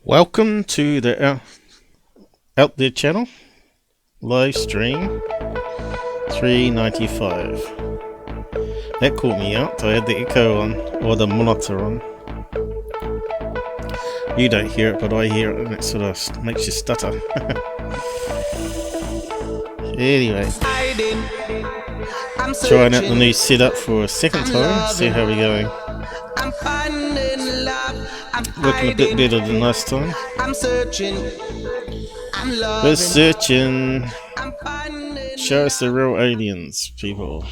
Welcome to the Out There channel, live stream 395. That caught me out. I had the echo on, or the monitor on. You don't hear it, but I hear it, and it sort of makes you stutter. Anyway, trying out the new setup for a second time, see how we're going. Looking a bit better than last time. We're searching. Show us the real aliens, people.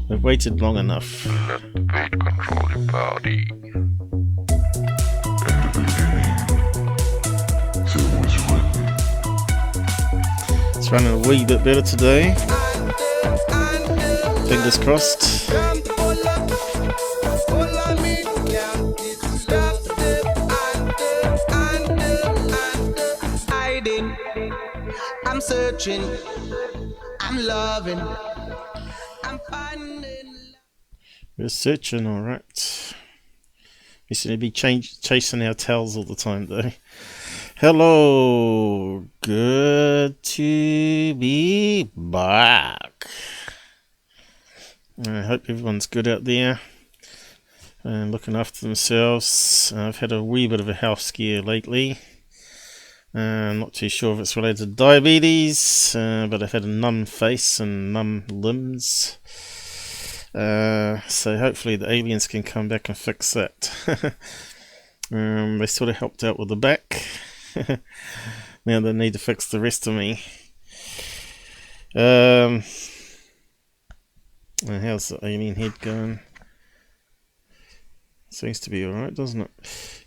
We've waited long enough. It's running a wee bit better today. Fingers crossed. I'm searching, I'm loving, I'm finding. We're searching, alright. We seem to be chasing our tails all the time, though. Hello, good to be back. I hope everyone's good out there and looking after themselves. I've had a wee bit of a health scare lately. Not too sure if it's related to diabetes, but I've had a numb face and numb limbs. So hopefully the aliens can come back and fix that. They sort of helped out with the back. Now they need to fix the rest of me. How's the alien head going? Seems to be alright, doesn't it?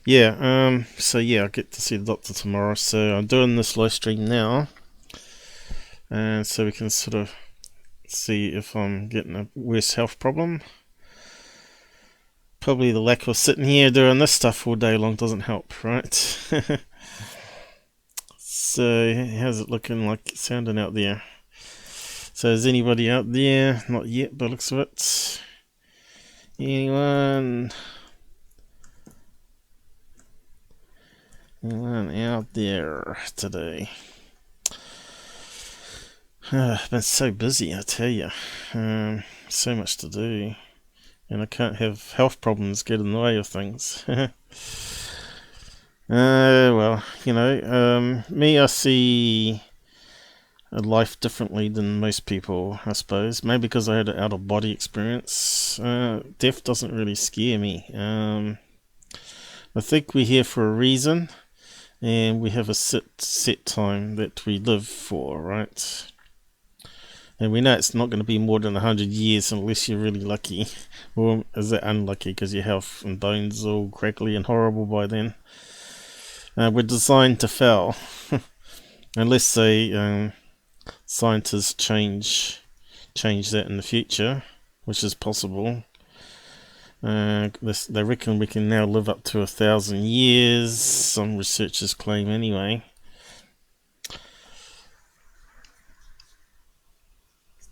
Yeah, so yeah, I'll get to see the doctor tomorrow. So I'm doing this live stream now. And so we can sort of see if I'm getting a worse health problem. Probably the lack of sitting here doing this stuff all day long doesn't help, right? So how's it looking like sounding out there? So is anybody out there? Not yet, by the looks of it. Anyone out there today? I've been so busy, I tell you. So much to do, and I can't have health problems get in the way of things. Well, you know, me, I see life differently than most people, I suppose. Maybe because I had an out-of-body experience. Death doesn't really scare me. I think we're here for a reason, and we have a set time that we live for, right? And we know it's not going to be more than 100 years unless you're really lucky. Or is that unlucky because your health and bones are all crackly and horrible by then? We're designed to fail. Unless they, scientists change that in the future, which is possible. They reckon we can now live up to 1,000 years. Some researchers claim anyway.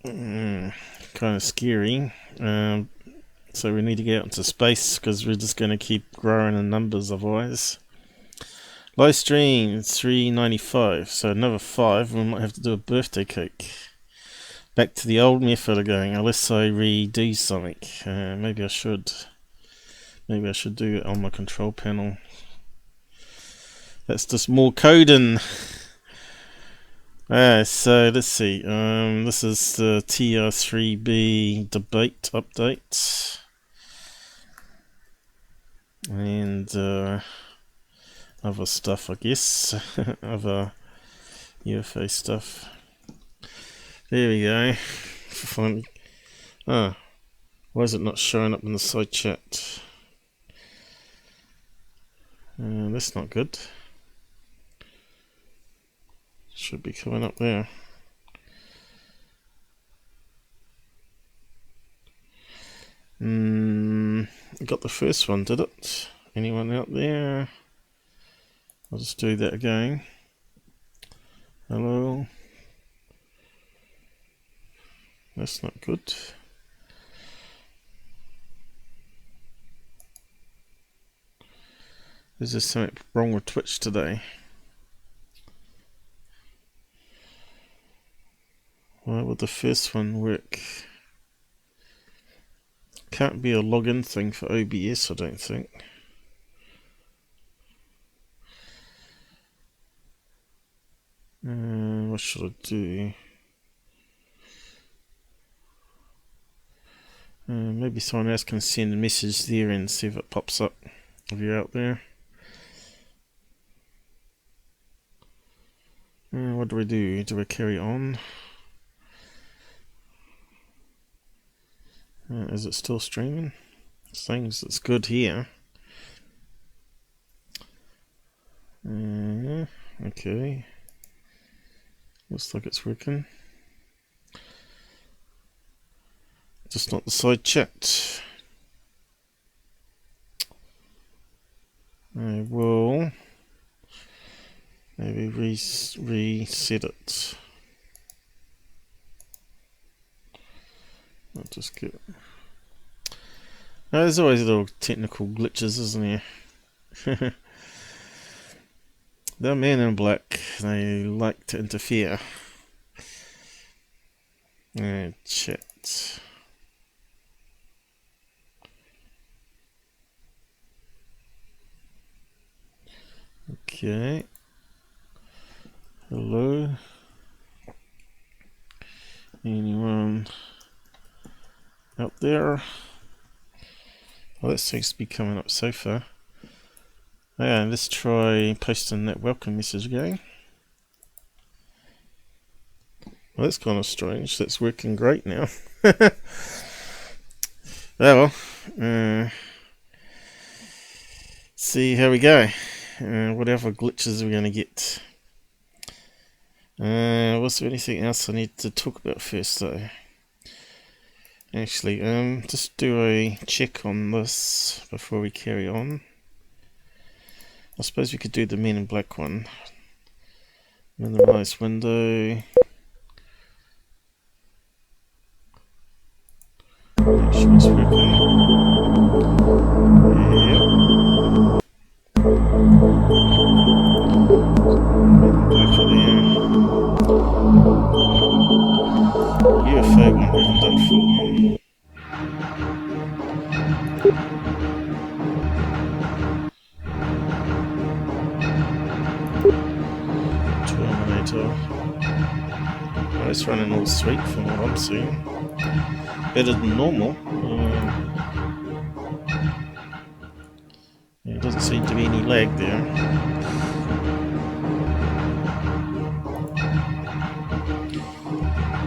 Kind of scary. So we need to get out into space because we're just going to keep growing in numbers otherwise. Live stream 395, so another 5. We might have to do a birthday cake. Back to the old method of going, unless I redo something. Maybe I should. Maybe I should do it on my control panel. That's just more coding. So let's see. This is the Tr3b debate update, and other stuff, I guess. Other UFO stuff. There we go. Finally. Oh, why is it not showing up in the side chat? That's not good. Should be coming up there. I got the first one, did it? Anyone out there? I'll just do that again. Hello. That's not good. Is there something wrong with Twitch today? Why would the first one work? Can't be a login thing for OBS, I don't think. What should I do? Maybe someone else can send a message there and see if it pops up if you're out there. What do we do? Do we carry on? Is it still streaming? Things it's good here. Okay. Looks like it's working. Just not the side chat. I will maybe reset it. I'll just get. There's always little technical glitches, isn't there? The men in black, they like to interfere. Chat. Okay. Hello. Anyone out there? Well, that seems to be coming up so far. Yeah, let's try posting that welcome message again. Well, that's kind of strange. That's working great now. Oh well. See how we go. What other glitches are we going to get? Was there anything else I need to talk about first though? Actually, just do a check on this before we carry on. I suppose we could do the Men in Black one. Minimize window. Make sure it's working. Yep. Black for there. UFO one we haven't done full one. Well, it's running all sweet from what I'm seeing. Better than normal. There doesn't seem to be any lag there.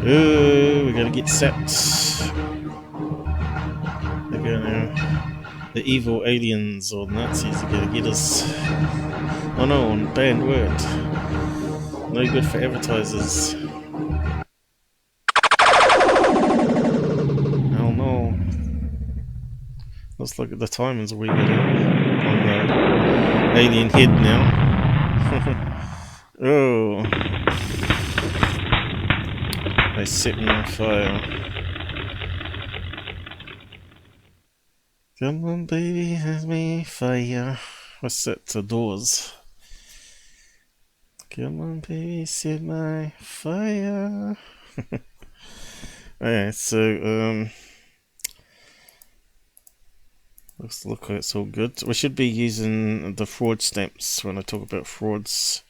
Oh, we gotta get set. They're gonna. The evil aliens or Nazis are gonna get us. Oh no, banned word. No good for advertisers. Oh no. Looks like the timing's a wee bit on the alien head now. Oh. They set me on fire. Come on baby, have me fire. What's that? The Doors. Come on baby, set my fire. Okay, so looks like it's all good. We should be using the fraud stamps when I talk about frauds.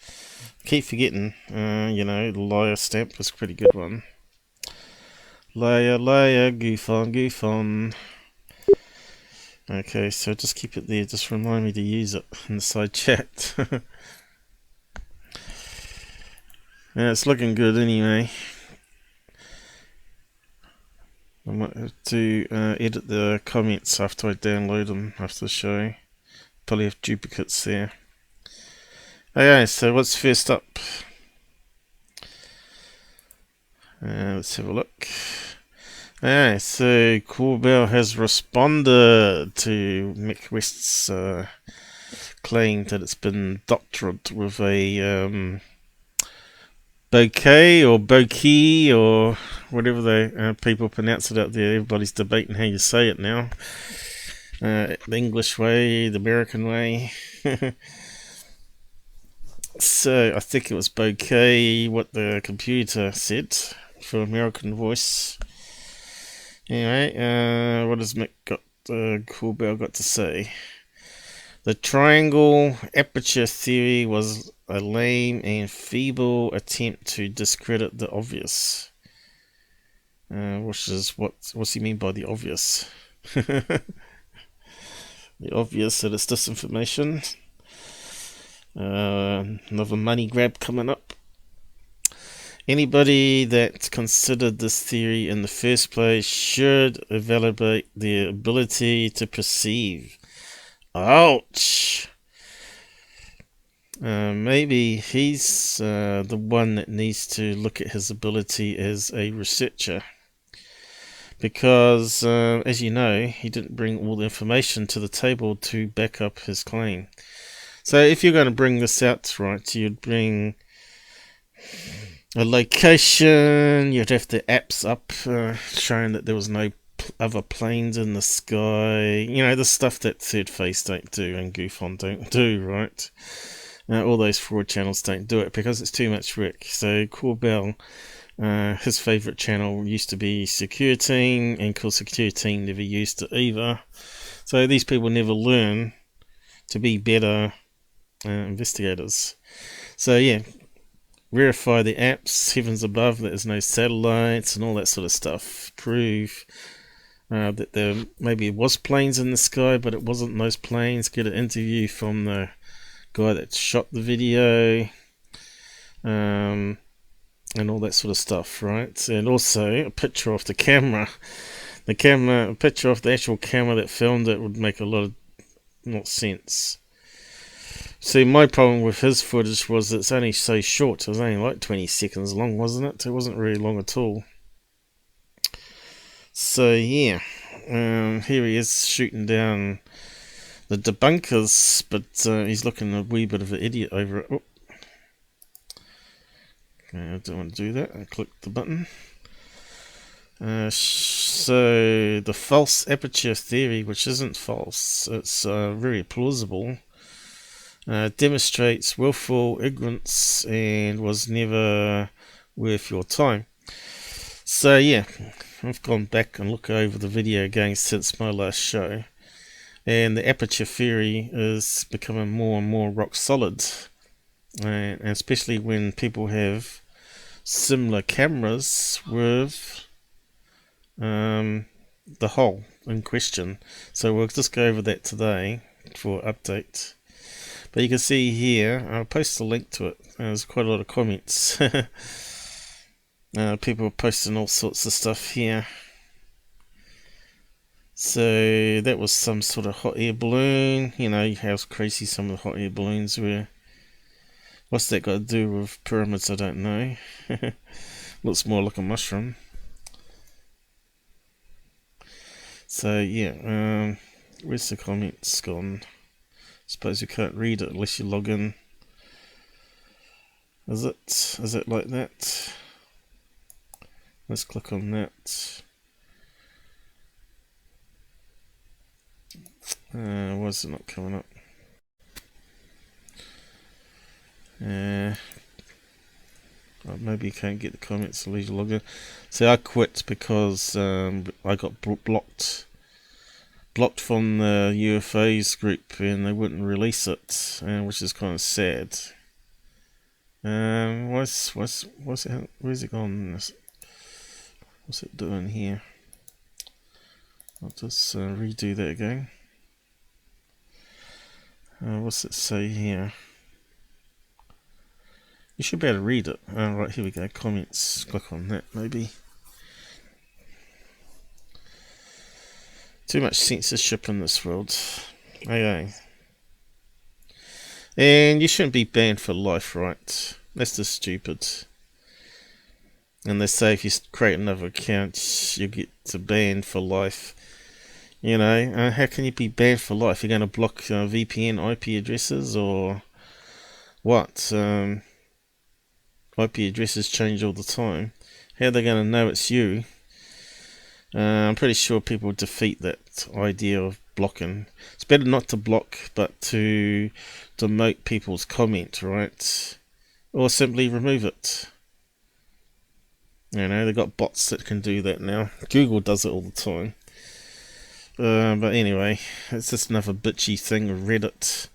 I keep forgetting, you know, the liar stamp was a pretty good one. Liar, liar, GUFON, GUFON. Okay, so just keep it there, just remind me to use it in the side chat. Yeah, it's looking good anyway. I might have to edit the comments after I download them after the show. Probably have duplicates there. Okay, so what's first up? Let's have a look. Okay, so Corbell has responded to Mick West's claim that it's been doctored with a bouquet or bouquet or whatever the people pronounce it out there. Everybody's debating how you say it now. The English way, the American way. So I think it was bouquet what the computer said for American Voice. Anyway, what has Mick Corbell got to say? The triangle aperture theory was a lame and feeble attempt to discredit the obvious. Which is what's he mean by the obvious? The obvious that it's disinformation. Another money grab coming up. Anybody that considered this theory in the first place should evaluate their ability to perceive. Ouch! Maybe he's the one that needs to look at his ability as a researcher. Because, as you know, he didn't bring all the information to the table to back up his claim. So if you're going to bring this out, right, you'd bring a location, you'd have the apps up showing that there was no other planes in the sky. You know, the stuff that Third Face don't do and GUFON don't do, right? All those fraud channels don't do it because it's too much work. So Corbell, his favourite channel used to be Secure Team, and of course Secure Team never used it either. So these people never learn to be better investigators. So yeah, verify the apps, heavens above that there's no satellites and all that sort of stuff. Prove that there maybe was planes in the sky, but it wasn't those planes. Get an interview from the guy that shot the video, and all that sort of stuff, right? And also a picture of the camera. A picture of the actual camera that filmed it would make a lot of sense. See, my problem with his footage was it's only so short. It was only like 20 seconds long, wasn't it? It wasn't really long at all. So yeah, here he is shooting down the debunkers, but he's looking a wee bit of an idiot over it. Oh. Okay, I don't want to do that. I clicked the button. So the false aperture theory, which isn't false, it's very plausible, demonstrates willful ignorance and was never worth your time. So yeah, I've gone back and looked over the video again since my last show, and the aperture theory is becoming more and more rock solid, and especially when people have similar cameras with the hole in question. So we'll just go over that today for update. But you can see here, I'll post a link to it. There's quite a lot of comments. People are posting all sorts of stuff here. So that was some sort of hot air balloon. You know how crazy some of the hot air balloons were. What's that got to do with pyramids? I don't know. Looks more like a mushroom. So yeah, where's the comments gone? Suppose you can't read it unless you log in. Is it like that? Let's click on that. Why is it not coming up? Maybe you can't get the comments unless you log in. See, I quit because I got blocked from the UFOs group, and they wouldn't release it, which is kind of sad. Where's it gone? What's it doing here? I'll just redo that again. What's it say here? You should be able to read it. Right, here we go. Comments. Click on that, maybe. Too much censorship in this world. Okay. And you shouldn't be banned for life, right? That's just stupid. And they say if you create another account, you get to ban for life. You know, how can you be banned for life? You're going to block VPN IP addresses or what? IP addresses change all the time. How are they going to know it's you? I'm pretty sure people defeat that idea of blocking. It's better not to block, but to demote people's comment, right? Or simply remove it. You know, they've got bots that can do that now. Google does it all the time. But anyway, it's just another bitchy thing of Reddit.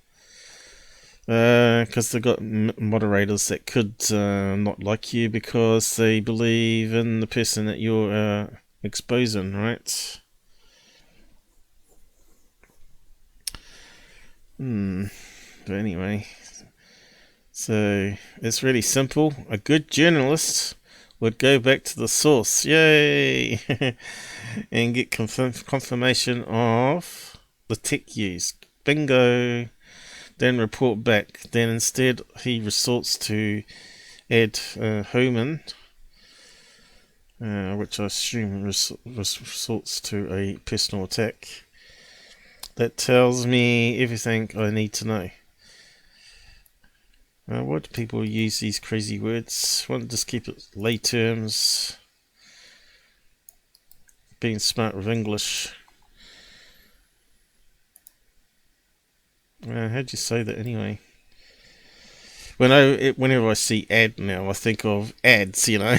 Because they've got moderators that could not like you because they believe in the person that you're exposing, right? But anyway, so it's really simple. A good journalist would go back to the source, yay, and get confirmation of the tech used. Bingo. Then report back. Then instead he resorts to ad hominem, which I assume resorts to a personal attack that tells me everything I need to know. Why do people use these crazy words? Why don't just keep it lay terms? Being smart with English. How'd you say that anyway? Whenever I see ad now, I think of ads, you know.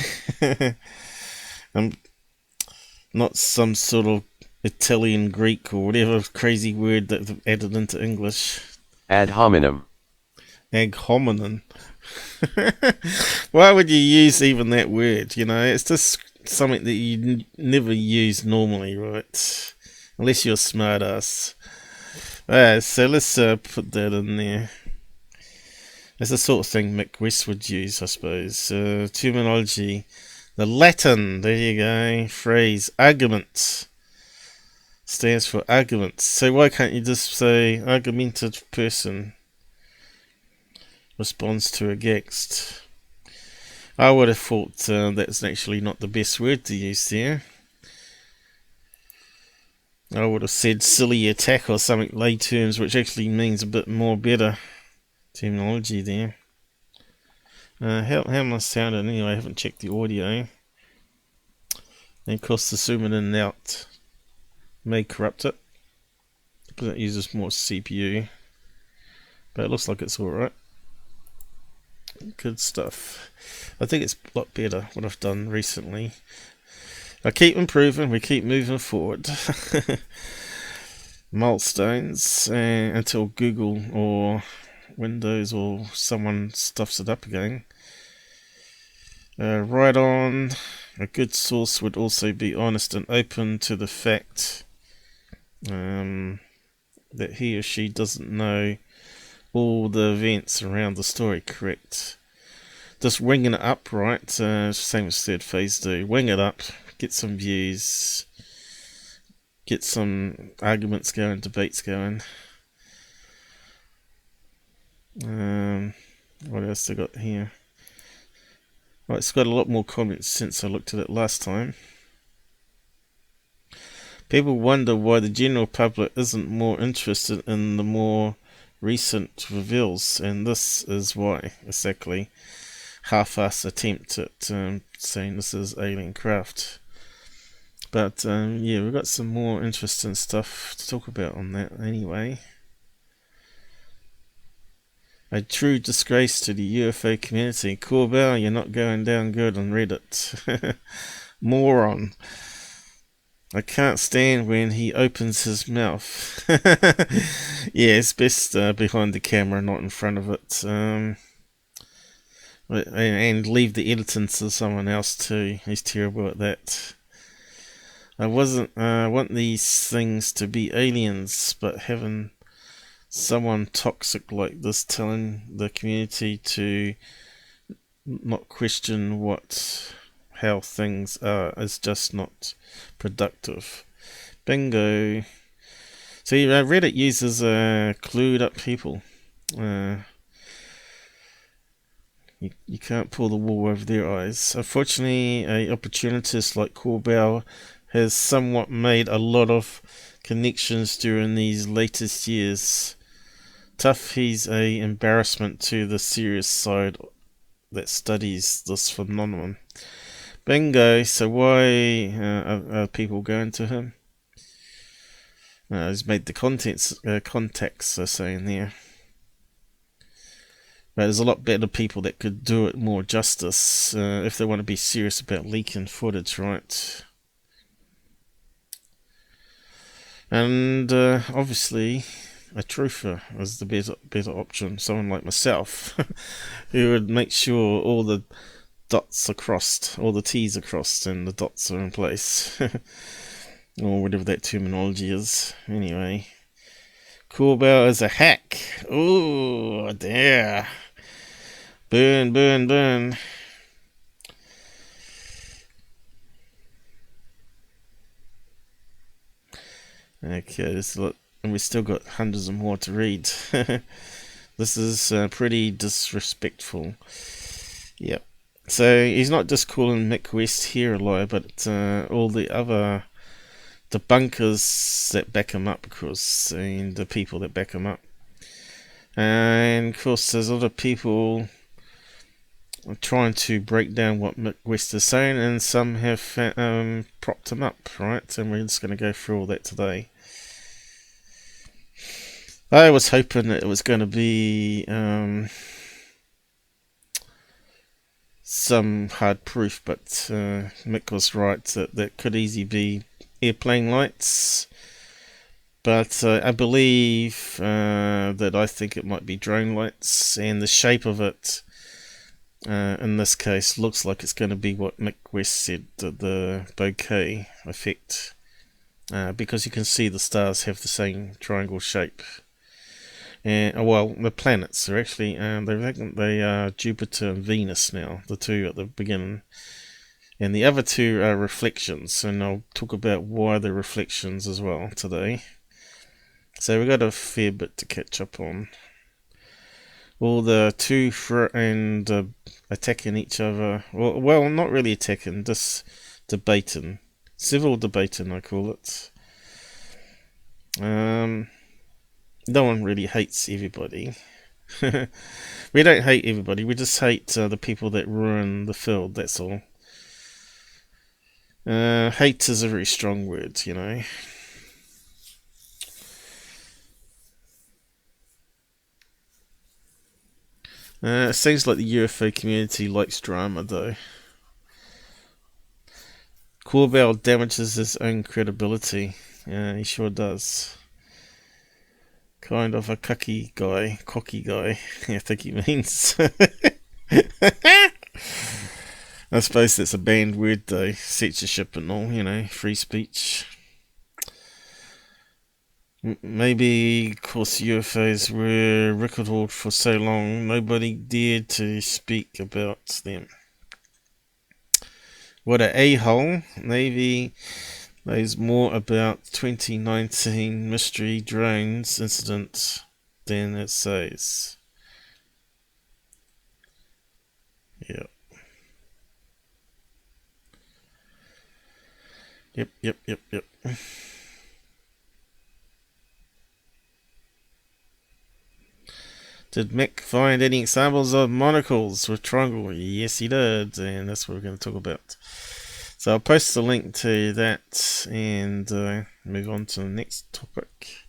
Not some sort of Italian, Greek, or whatever crazy word that they've added into English. Ad hominem. Ad hominem. Why would you use even that word? You know, it's just something that you never use normally, right? Unless you're a smart ass. So let's put that in there. It's the sort of thing Mick West would use, I suppose. Terminology. The Latin, there you go, phrase, argument, stands for arguments. So why can't you just say argumentative person responds to against? I would have thought that's actually not the best word to use there. I would have said silly attack or something lay terms, which actually means a bit more better terminology there. How am I sounding anyway? I haven't checked the audio. And of course the zooming in and out may corrupt it because it uses more CPU. But it looks like it's alright. Good stuff. I think it's a lot better what I've done recently. I keep improving, we keep moving forward. Milestones until Google or Windows or someone stuffs it up again. Right on. A good source would also be honest and open to the fact that he or she doesn't know all the events around the story, correct? Just winging it up, right? Same as third phase do. Wing it up, get some views, get some arguments going, debates going. What else I got here? Right, it's got a lot more comments since I looked at it last time. People wonder why the general public isn't more interested in the more recent reveals, and this is why, exactly. Half-assed attempt at saying this is alien craft. But yeah, we've got some more interesting stuff to talk about on that anyway. A true disgrace to the UFO community. Corbell, you're not going down good on Reddit. Moron. I can't stand when he opens his mouth. Yeah, it's best behind the camera, not in front of it. And leave the editing to someone else too. He's terrible at that. I want these things to be aliens, but having someone toxic like this telling the community to not question how things are is just not productive. Bingo. See, Reddit uses clued up people. You can't pull the wool over their eyes. Unfortunately, a opportunist like Corbell has somewhat made a lot of connections during these latest years. Tough, he's a embarrassment to the serious side that studies this phenomenon. Bingo. So why are people going to him? He's made the contacts, they're saying there. But there's a lot better people that could do it more justice if they want to be serious about leaking footage, right? And obviously, a truther is the better option. Someone like myself, who would make sure all the dots are crossed, all the T's are crossed, and the dots are in place. Or whatever that terminology is. Anyway. Corbell is a hack. Ooh, there. Burn, burn, burn. Okay, and we still got hundreds of more to read. This is pretty disrespectful. Yep. So he's not just calling Mick West here a liar, but all the other debunkers that back him up, of course, and the people that back him up. And of course, there's a lot of people trying to break down what Mick West is saying, and some have propped him up, right? And we're just going to go through all that today. I was hoping that it was going to be some hard proof, but Mick was right that could easily be airplane lights. But I believe that I think it might be drone lights, and the shape of it in this case looks like it's going to be what Mick West said, the bokeh effect, because you can see the stars have the same triangle shape. And well, the planets are actually they are Jupiter and Venus now, the two at the beginning, and the other two are reflections, and I'll talk about why they're reflections as well today. So we've got a fair bit to catch up on. All the two and attacking each other. Well, not really attacking, just debating. Civil debating, I call it. No one really hates everybody. We don't hate everybody, we just hate the people that ruin the field, that's all. Hate is a very strong word, you know. It seems like the UFO community likes drama, though. Corbell damages his own credibility. Yeah, he sure does. Kind of a cocky guy, I think he means. I suppose that's a banned word, though. Censorship and all, you know, free speech. Maybe, of course, UFOs were recorded for so long, nobody dared to speak about them. What a a-hole. Maybe knows more about 2019 mystery drones incident than it says. Yep. Yep. Did Mick find any examples of monocles with triangle? Yes, he did, and that's what we're going to talk about. So I'll post a link to that and move on to the next topic.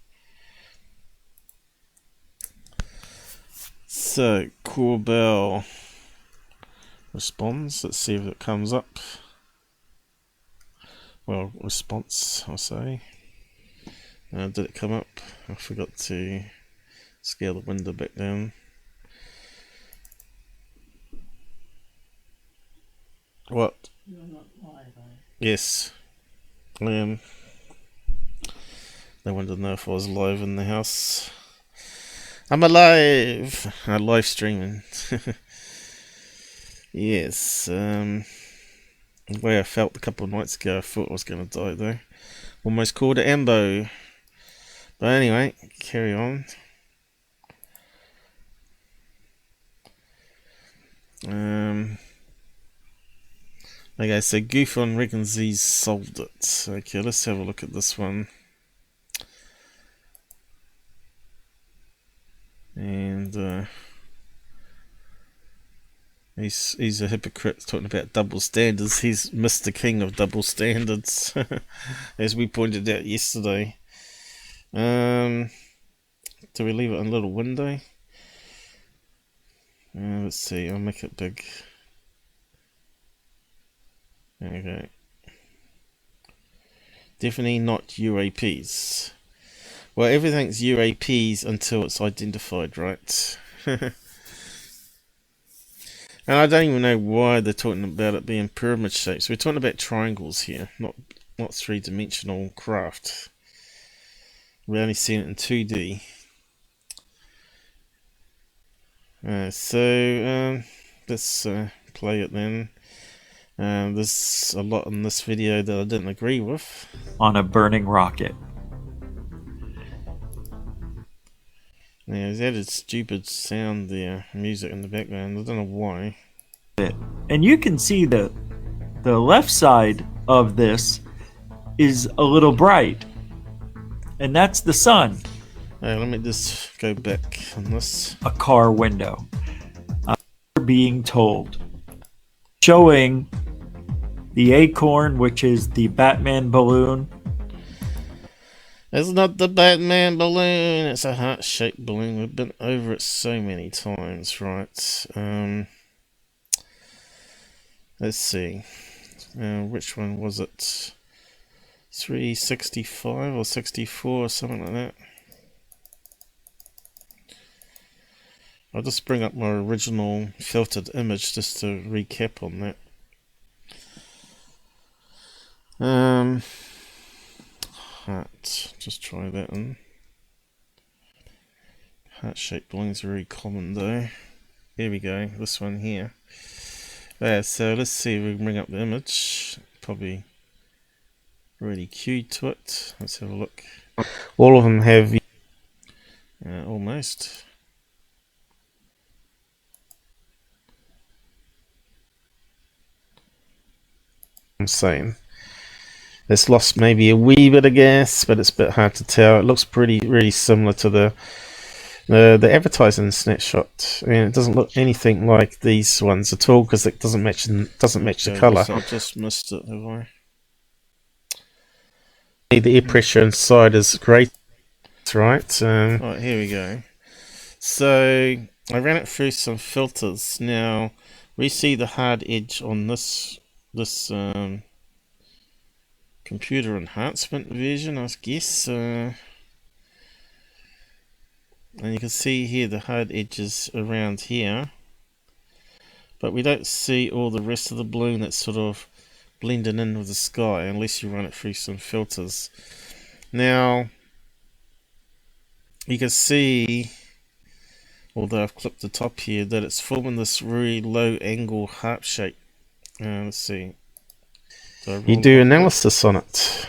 So Corbell responds. Let's see if it comes up. Well, response, I'll say. Did it come up? I forgot to scale the window back down. What? You're not live, are you? Yes, I am. They wanted to know if I was live in the house. I'm alive! I'm live streaming. Yes, the way I felt a couple of nights ago, I thought I was going to die though. Almost called it Ambo. But anyway, carry on. Okay, so GUFON reckons he's solved it. Okay, let's have a look at this one. And he's a hypocrite talking about double standards. He's Mr. King of double standards, as we pointed out yesterday. Do we leave it in a little window? Let's see, I'll make it big. There we go. Definitely not UAPs. Well, everything's UAPs until it's identified, right? And I don't even know why they're talking about it being pyramid shapes. We're talking about triangles here, not three-dimensional craft. We're only seeing it in 2D. So let's play it then. There's a lot in this video that I didn't agree with. On a burning rocket. Yeah, he's added stupid sound there, music in the background. I don't know why. And you can see the left side of this is a little bright. And that's the sun. Let me just go back on this. A car window. Being told. Showing the acorn, which is the Batman balloon. It's not the Batman balloon, it's a heart-shaped balloon. We've been over it so many times, right? Let's see. Which one was it? 365 or 64 or something like that. I'll just bring up my original filtered image just to recap on that. Heart, just try that in. Heart-shaped balloons are very common though. Here we go, this one here. So let's see if we can bring up the image. Probably really cued to it. Let's have a look. All of them have almost. I'm saying it's lost maybe a wee bit of gas, but it's a bit hard to tell. It looks really similar to the advertising snapshot. I mean, it doesn't look anything like these ones at all because it doesn't match the color. I just missed it, have I? The air pressure inside is great, right? Right, here we go. So I ran it through some filters. Now we see the hard edge on this computer enhancement version, I guess. And you can see here the hard edges around here, but we don't see all the rest of the balloon that's sort of blending in with the sky unless you run it through some filters. Now you can see, although I've clipped the top here, that it's forming this really low angle heart shape. Let's see. You do analysis on it.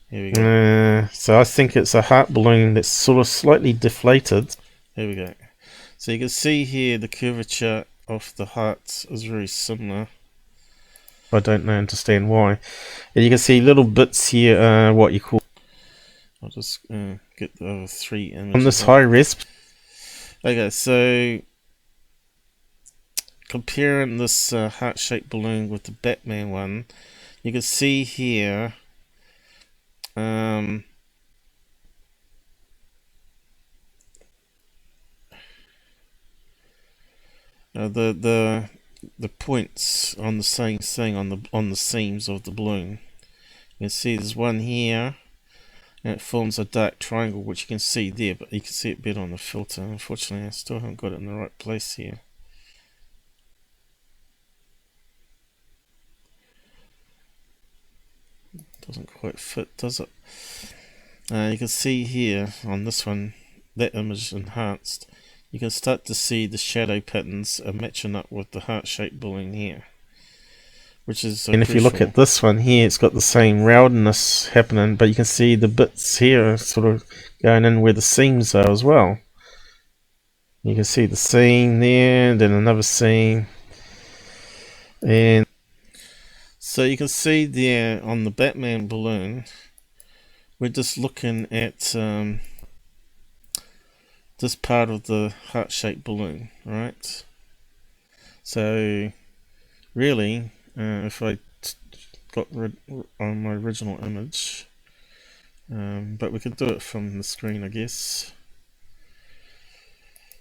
Here we go. So I think it's a heart balloon that's sort of slightly deflated. Here we go. So you can see here the curvature of the heart is very similar. I don't understand why. And you can see little bits here, what you call... I'll just get the other three images. On this high res. Okay, so comparing this heart-shaped balloon with the Batman one, you can see here the points on the same thing on the seams of the balloon. You can see there's one here, and it forms a dark triangle, which you can see there, but you can see it better on the filter. Unfortunately, I still haven't got it in the right place here. Doesn't quite fit, does it? You can see here on this one, that image enhanced, you can start to see the shadow patterns are matching up with the heart-shaped balloon here, which is so. And if you look at this one here, it's got the same roundness happening, but you can see the bits here are sort of going in where the seams are as well. You can see the seam there, and then another seam, and so you can see there on the Batman balloon, we're just looking at this part of the heart-shaped balloon, right? So really, if I got rid on my original image, But we could do it from the screen, I guess.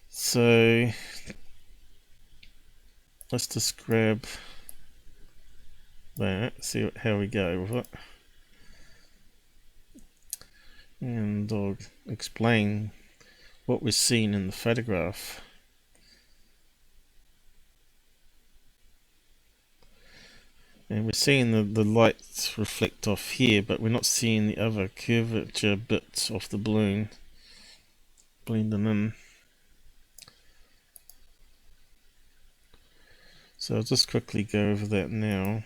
So let's just grab that, see how we go with it, and I'll explain what we're seeing in the photograph. And we're seeing the light reflect off here, but we're not seeing the other curvature bits of the balloon blending in. So I'll just quickly go over that now,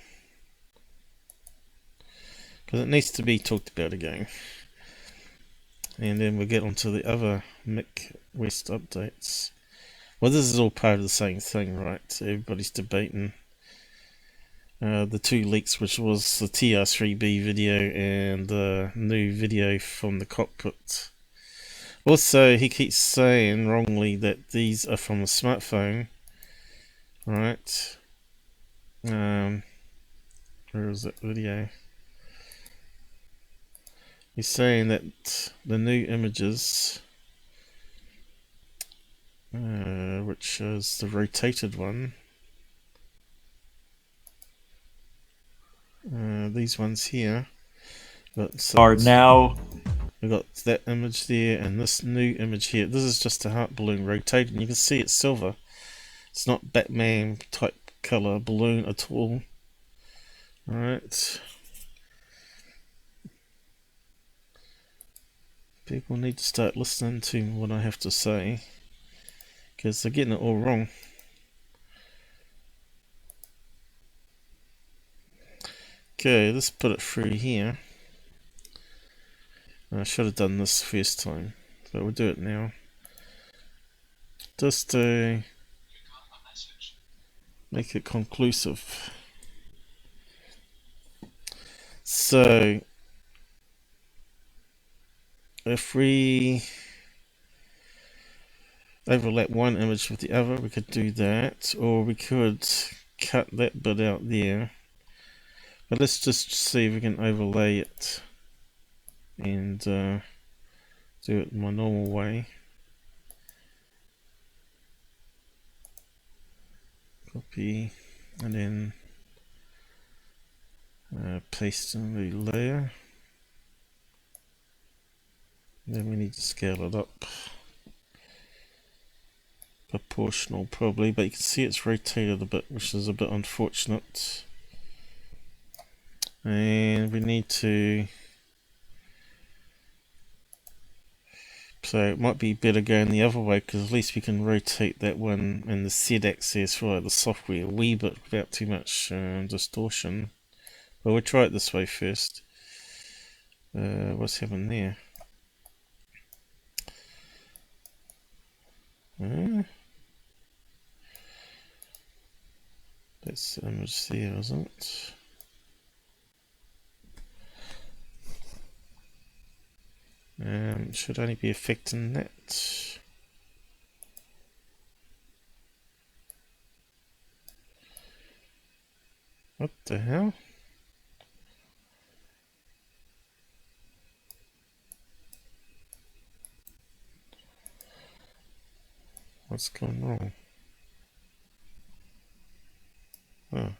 because it needs to be talked about again. And then we'll get onto the other Mick West updates. Well, this is all part of the same thing, right? So everybody's debating the two leaks, which was the Tr3b video and the new video from the cockpit. Also, he keeps saying wrongly that these are from a smartphone, right? Where is that video? He's saying that the new images, which is the rotated one, these ones here, Are now. We've got that image there and this new image here. This is just a heart balloon rotating. You can see it's silver. It's not Batman type color balloon at all. Alright. People need to start listening to what I have to say, because they're getting it all wrong. Okay, let's put it through here. I should have done this first time, but we'll do it now. Just to make it conclusive. So, if we overlap one image with the other, we could do that, or we could cut that bit out there. But let's just see if we can overlay it and do it in my normal way. Copy and then paste in the layer. Then we need to scale it up. Proportional probably, but you can see it's rotated a bit, which is a bit unfortunate. And we need to, so it might be better going the other way, because at least we can rotate that one and the Z-axis via the software a wee bit without too much distortion. But we'll try it this way first. What's happened there? That's the image there, isn't it? Should only be affecting that. What the hell? What's going wrong? Oh.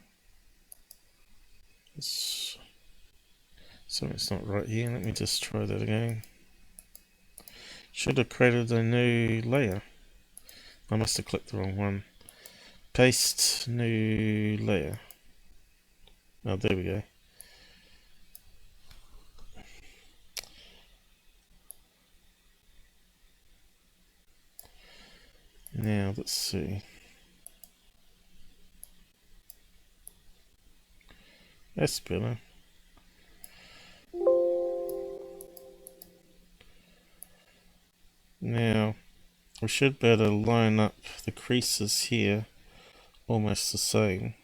Something's not right here. Let me just try that again. Should have created a new layer. I must have clicked the wrong one. Paste new layer. Oh, there we go. Now let's see. That's better. Now we should be able to line up the creases here almost the same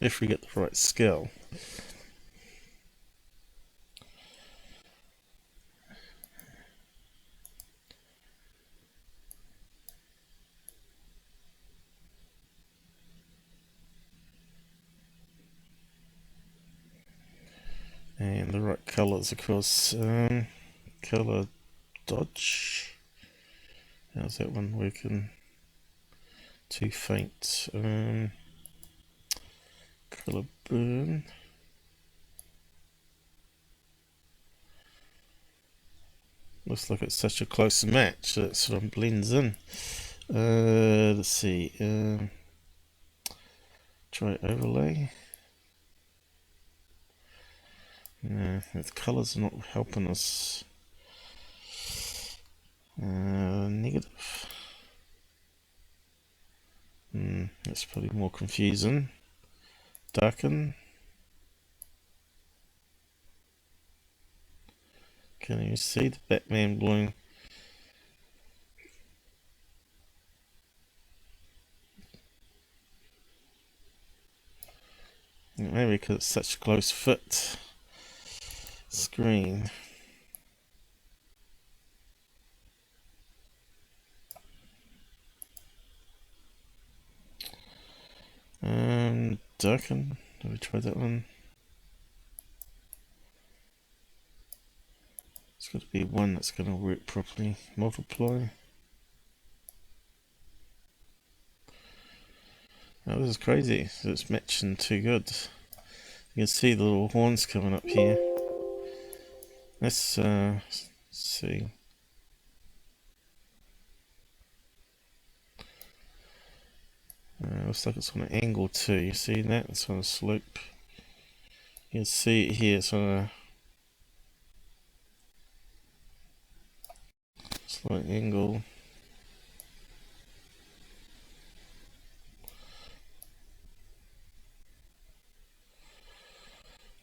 if we get the right scale. colours, of course. Colour dodge. How's that one working? Too faint. Colour burn. Looks like it's such a close match that it sort of blends in. Let's see. Try overlay. No, the colours are not helping us. Negative. That's probably more confusing. Darken. Can you see the Batman blowing? Maybe because it's such a close fit screen. Darken. Have we tried that one? It's got to be one that's going to work properly. Multiply. Oh, this is crazy. It's matching too good. You can see the little horns coming up here. Let's see. Looks like it's on an angle too. You see that? It's on a slope. You can see it here. It's on a slight angle.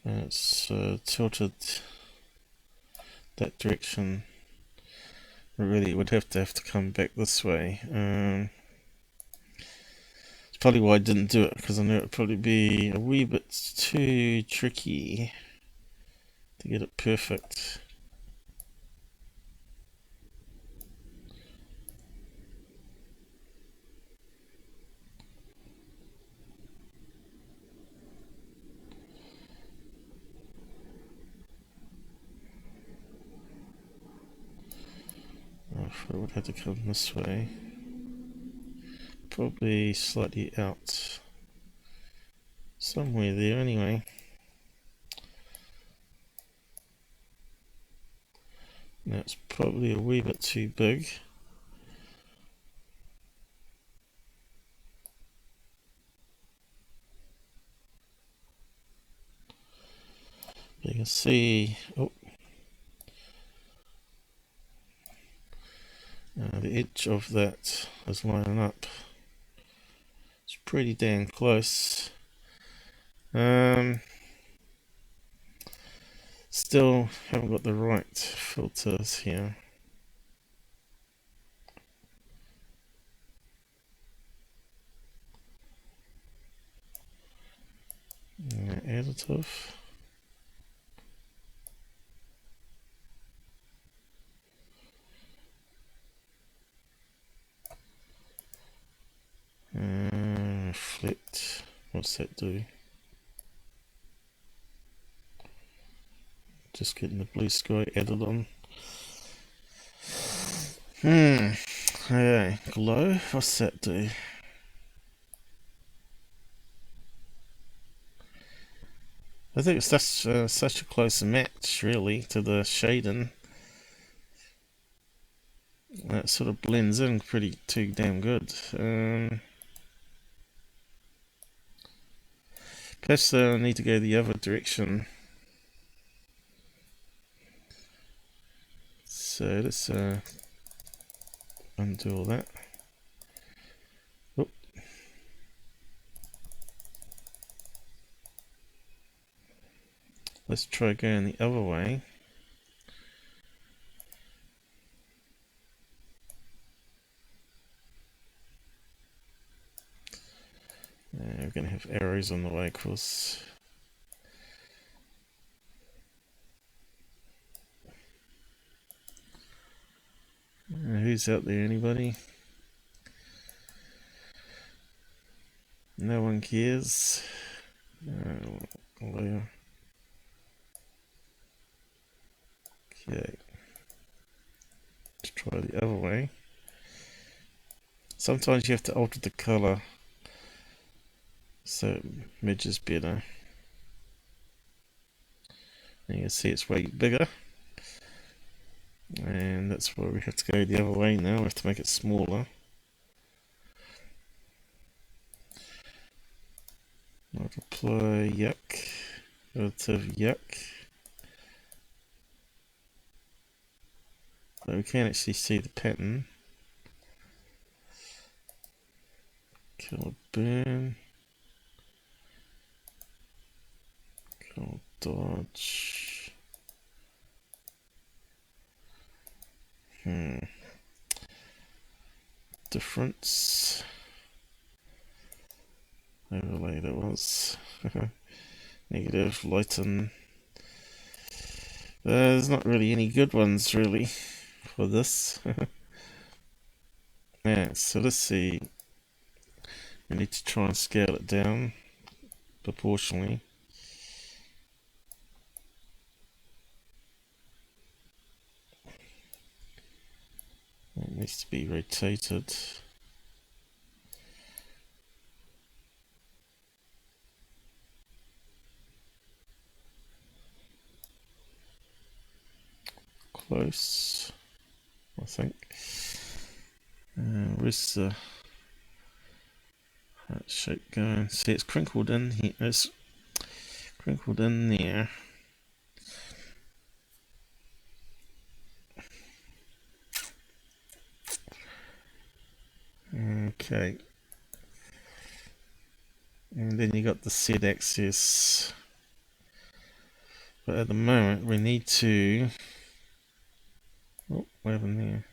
And it's tilted that direction. Really, it would have to come back this way. It's probably why I didn't do it, because I knew it would probably be a wee bit too tricky to get it perfect. It would have to come this way. Probably slightly out. Somewhere there anyway. That's probably a wee bit too big. You can see, the edge of that is lining up. It's pretty damn close. Still haven't got the right filters here. Additive. Reflect. What's that do? Just getting the blue sky added on. Okay, glow. What's that do? I think it's such a close match, really, to the shading. That sort of blends in too damn good. Perhaps I need to go the other direction. So let's undo all that. Let's try going the other way. We're going to have arrows on the way, of course. Who's out there? Anybody? No one cares. Okay. Let's try the other way. Sometimes you have to alter the colour so it midges better. And you can see it's way bigger. And that's why we have to go the other way now. We have to make it smaller. Multiply yuck. Relative yuck. So we can actually see the pattern. Color burn. Color dodge. Difference. Overlay that was. Negative, lighten. There's not really any good ones really for this. Yeah, so let's see. We need to try and scale it down proportionally. It needs to be rotated. Close, I think. Where's the shape going? See, it's crinkled in here. It's crinkled in there. Okay. And then you got the Z axis. But at the moment we need to... Oh, what happened there?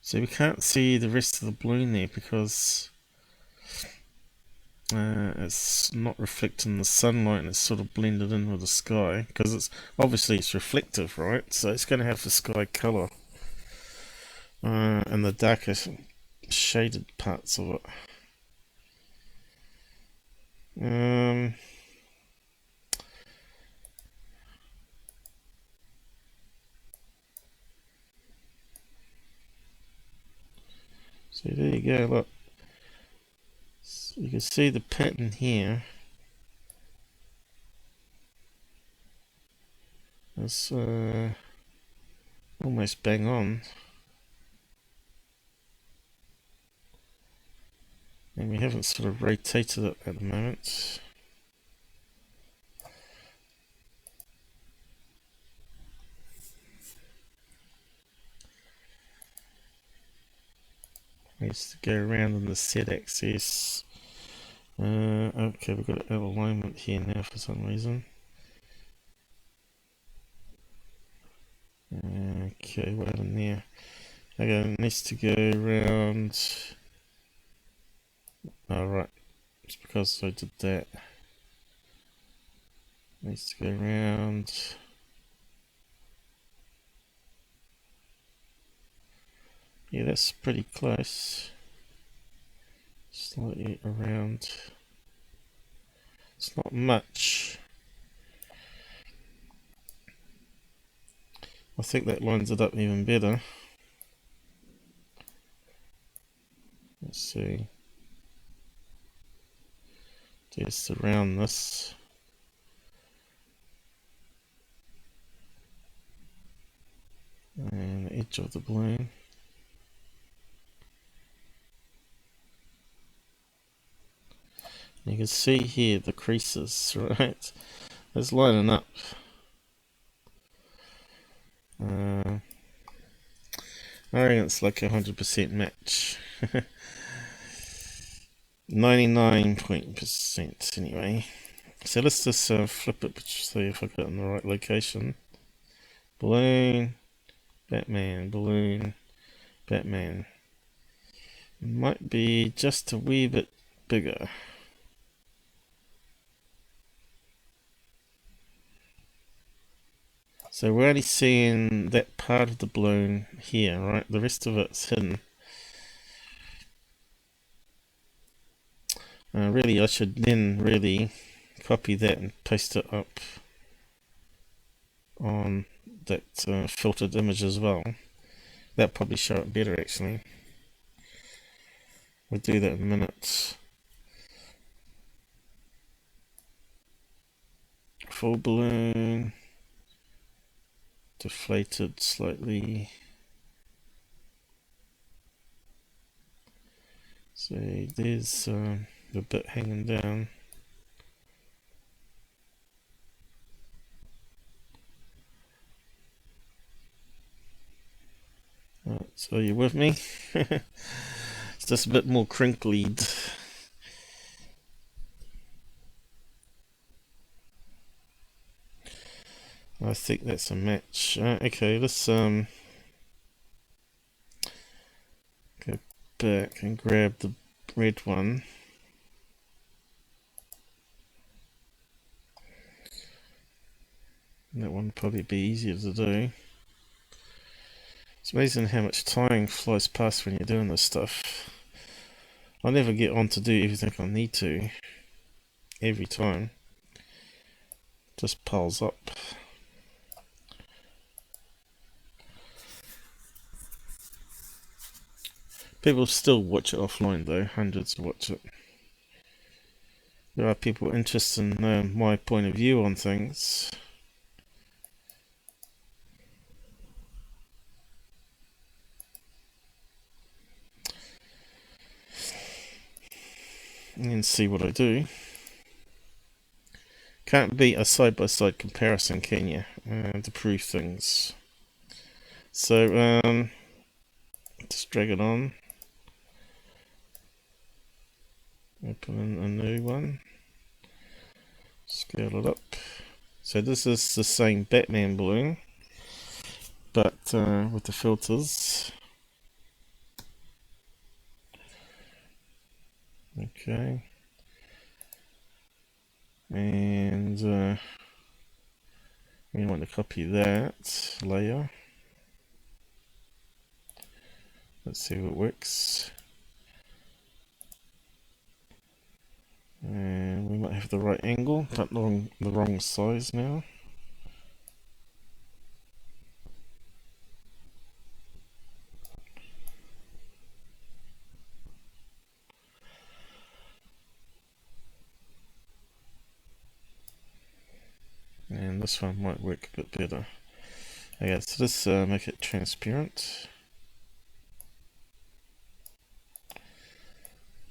So we can't see the rest of the balloon there because it's not reflecting the sunlight and it's sort of blended in with the sky because it's obviously it's reflective, right? So it's going to have the sky color and the darker shaded parts of it. So there you go, look. So you can see the pattern here. It's almost bang on. And we haven't sort of rotated it at the moment. Needs to go around on the Z axis. Okay, we've got an alignment here now for some reason. Okay, what happened there? Okay, it needs to go around. Oh, right. It's because I did that. Needs to go around. Yeah, that's pretty close. Slightly around. It's not much. I think that lines it up even better. Let's see. Just around this. And the edge of the balloon. You can see here the creases, right? It's lining up. I reckon it's like 100% match. 99% anyway. So let's just flip it to see if I got it in the right location. Balloon, Batman, balloon, Batman. It might be just a wee bit bigger. So we're only seeing that part of the balloon here, right? The rest of it's hidden. Really, I should then really copy that and paste it up on that filtered image as well. That'll probably show it better actually. We'll do that in a minute. Full balloon, deflated slightly. So there's the bit hanging down. Right, so you're with me? It's just a bit more crinkled. I think that's a match. Okay, let's go back and grab the red one. That one would probably be easier to do. It's amazing how much time flies past when you're doing this stuff. I never get on to do everything I need to every time. Just piles up. People still watch it offline though, hundreds watch it. There are people interested in my point of view on things. You can see what I do. Can't beat a side-by-side comparison, can you? To prove things. So, just drag it on. Open in a new one. Scale it up. So this is the same Batman balloon, but with the filters. Okay. And we want to copy that layer. Let's see if it works. And we might have the right angle, but the wrong size now. And this one might work a bit better. Okay, so let's make it transparent.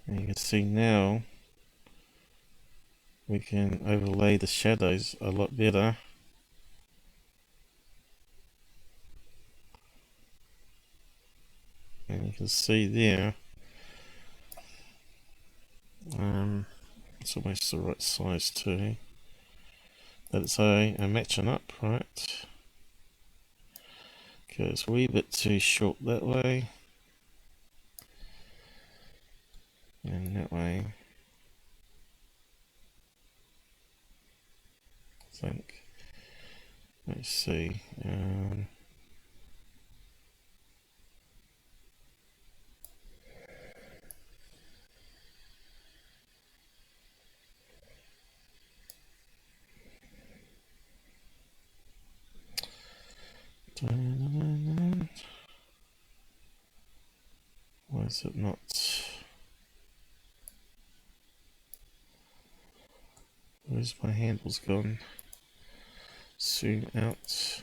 And you can see now we can overlay the shadows a lot better. And you can see there, it's almost the right size too. That it's a matching up, right? Okay, it's a wee bit too short that way. And that way. I think. Let's see. Why is it not? Where's my handles gone? Zoom out.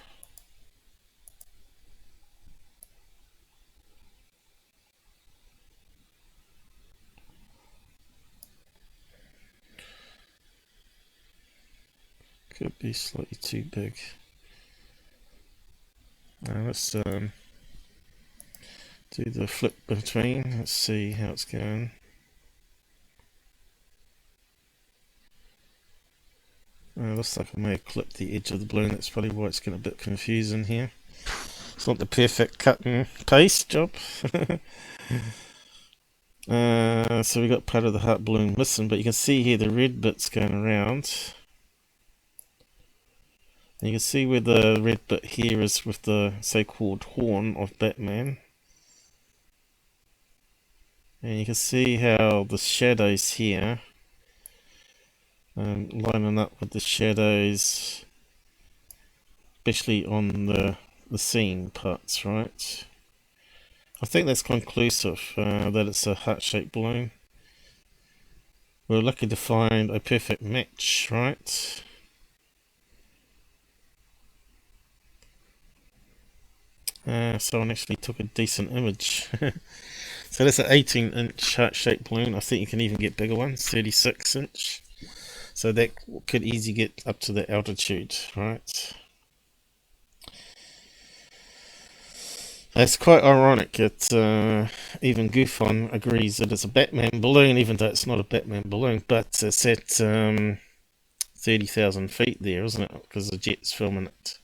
Could be slightly too big. Now let's do the flip between. Let's see how it's going. Looks like I may have clipped the edge of the balloon. That's probably why it's getting a bit confusing here. It's not the perfect cut and paste job. So we got part of the heart balloon missing, but you can see here the red bit's going around. And you can see where the red bit here is with the so-called horn of Batman. And you can see how the shadows here lining up with the shadows, especially on the scene parts, right? I think that's conclusive that it's a heart-shaped balloon. We're lucky to find a perfect match, right? Someone actually took a decent image. So that's an 18-inch heart-shaped balloon. I think you can even get bigger ones, 36-inch. So that could easily get up to the altitude, right? It's quite ironic that even GUFON agrees that it's a Batman balloon, even though it's not a Batman balloon, but it's at 30,000 feet there, isn't it? Because the jet's filming it.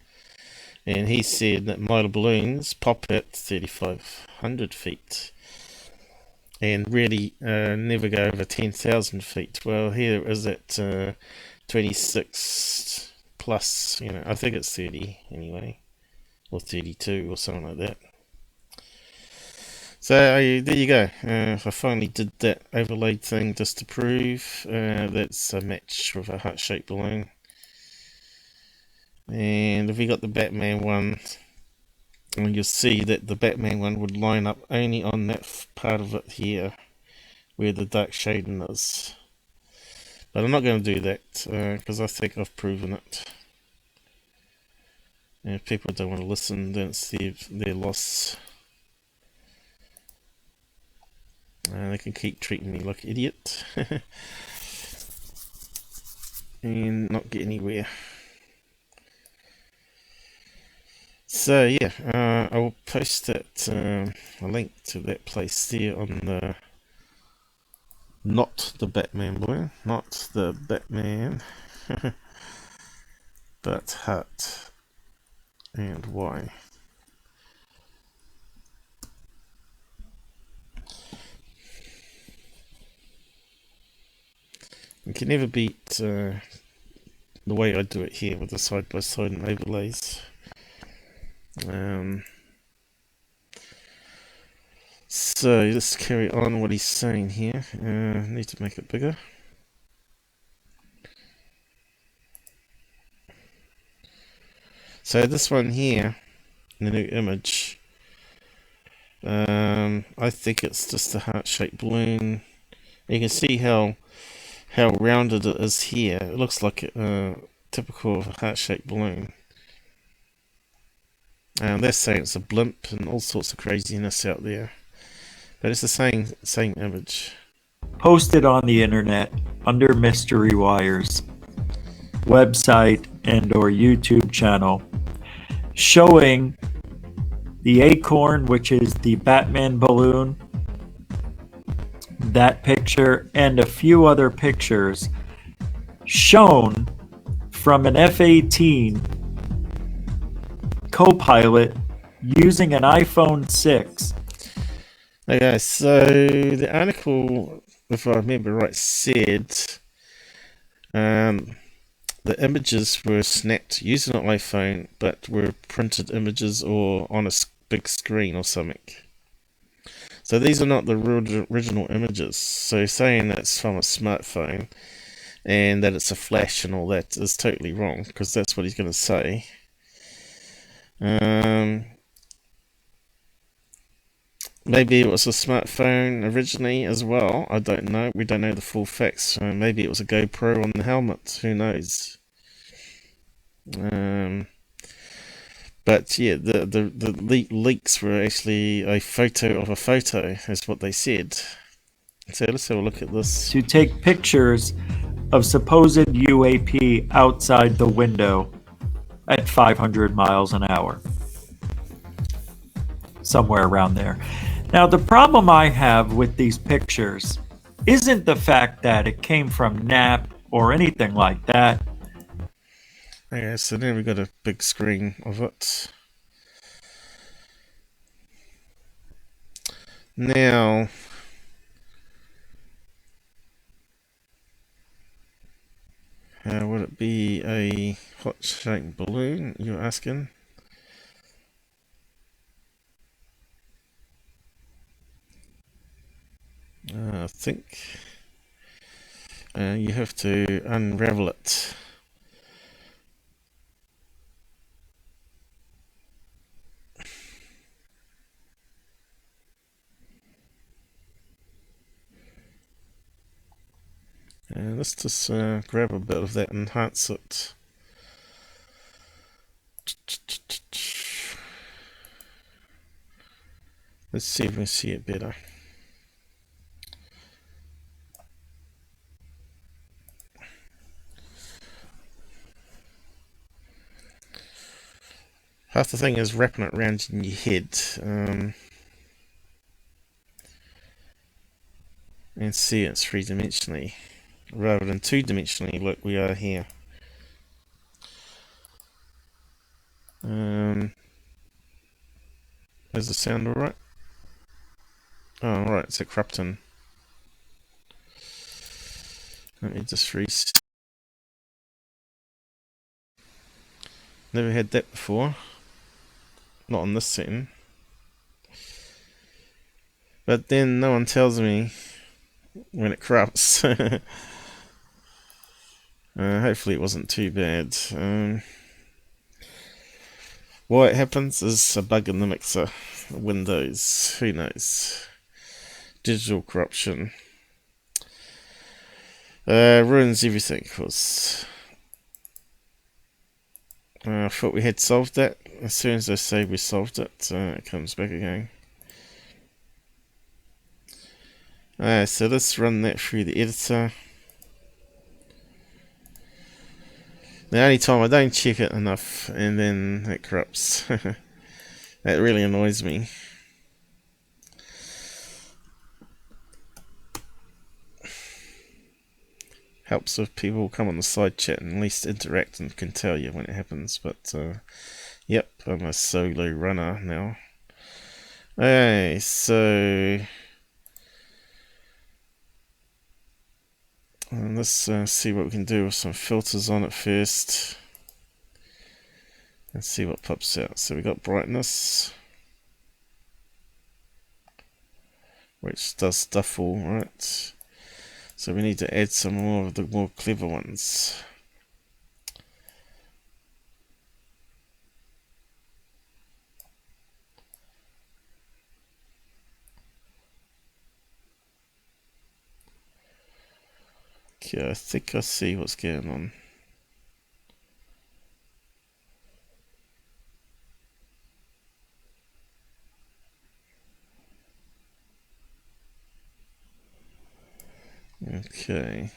And he said that model balloons pop at 3,500 feet and really never go over 10,000 feet. Well, here it is at 26 plus, you know, I think it's 30 anyway, or 32 or something like that. So there you go. I finally did that overlaid thing just to prove that's a match with a heart-shaped balloon. And if we got the Batman one, and you'll see that the Batman one would line up only on that part of it here, where the dark shading is. But I'm not going to do that, because I think I've proven it. And if people don't want to listen, then it's their loss. They can keep treating me like an idiot and not get anywhere. So yeah, I will post that a link to that place there on the not the Batman balloon, not the Batman, but heart and why. You can never beat the way I do it here with the side-by-side and overlays. So let's carry on what he's saying here. Need to make it bigger. So this one here, the new image, I think it's just a heart-shaped balloon. You can see how rounded it is here. It looks like a typical heart-shaped balloon. They're saying it's a blimp and all sorts of craziness out there, but it's the same image. Posted on the internet under Mystery Wire's website and or YouTube channel, showing the acorn, which is the Batman balloon, that picture, and a few other pictures shown from an F-18 co-pilot using an iPhone 6. Okay, so the article, if I remember right, said the images were snapped using an iPhone, but were printed images or on a big screen or something. So these are not the original images. So saying that's from a smartphone and that it's a flash and all that is totally wrong, because that's what he's going to say. Maybe it was a smartphone originally as well. I don't know. We don't know the full facts. Maybe it was a GoPro on the helmet. Who knows? But yeah, the leaks were actually a photo of a photo, is what they said. So let's have a look at this. To take pictures of supposed UAP outside the window at 500 miles an hour. Somewhere around there. Now, the problem I have with these pictures isn't the fact that it came from Knapps or anything like that. Okay, so then we got a big screen of it. Now, would it be a hot-shaped balloon, you're asking? I think you have to unravel it. And let's just grab a bit of that and enhance it. Let's see if we can see it better. Half the thing is wrapping it around in your head and see it three-dimensionally rather than two-dimensionally like we are here. Is the sound alright? Oh, alright, it's a corrupting. Let me just reset. Never had that before. Not on this setting. But then no one tells me when it corrupts. Hopefully it wasn't too bad. Why it happens is a bug in the mixer. Windows. Who knows? Digital corruption. Ruins everything, of course. I thought we had solved that. As soon as I say we solved it, it comes back again. So let's run that through the editor. The only time I don't check it enough, and then it corrupts. That really annoys me. Helps if people come on the side chat and at least interact and can tell you when it happens. But yep, I'm a solo runner now. Okay, so let's see what we can do with some filters on it first. And see what pops out. So we got brightness, which does stuff all right. So we need to add some more of the more clever ones. Okay, I think I see what's going on. Okay.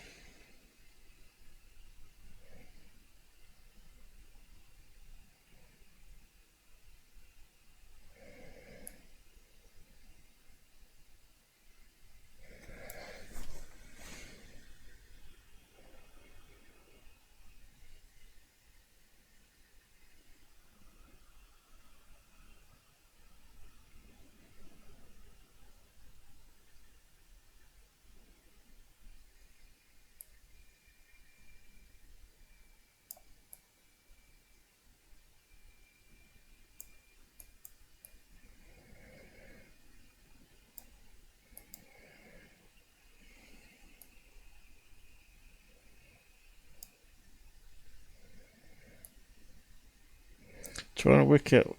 Trying to work out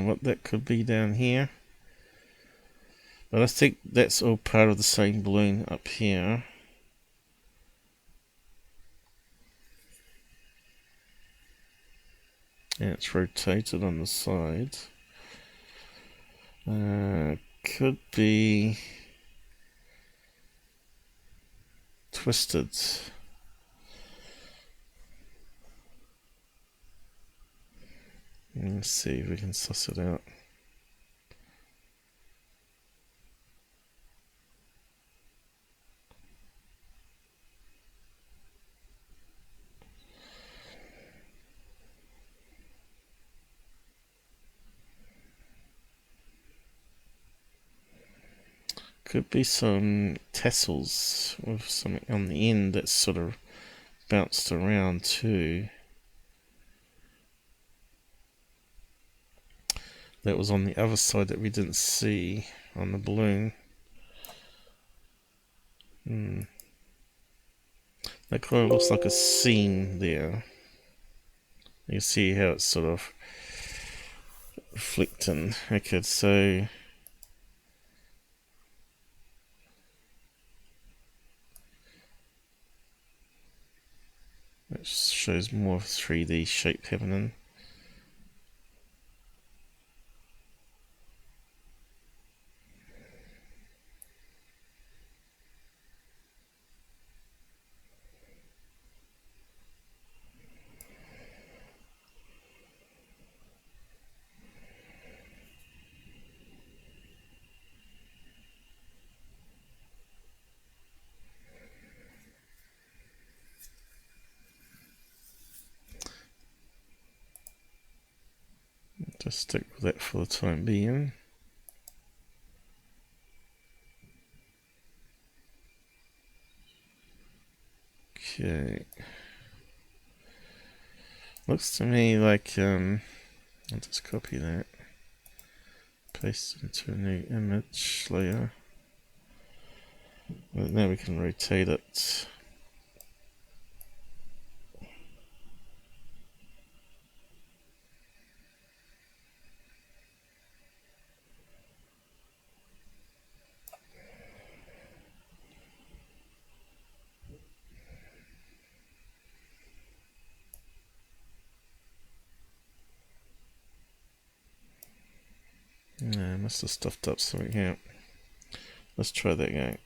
what that could be down here. But I think that's all part of the same balloon up here. And it's rotated on the side. Could be twisted. Let's see if we can suss it out. Could be some tassels with something on the end that's sort of bounced around too. That was on the other side that we didn't see on the balloon. That kind of looks like a seam there. You see how it's sort of reflecting. Okay, so it shows more 3D shape happening. Just stick with that for the time being. Okay. Looks to me like I'll just copy that, paste it into a new image layer. But now we can rotate it. I must have stuffed up something here. Let's try that again.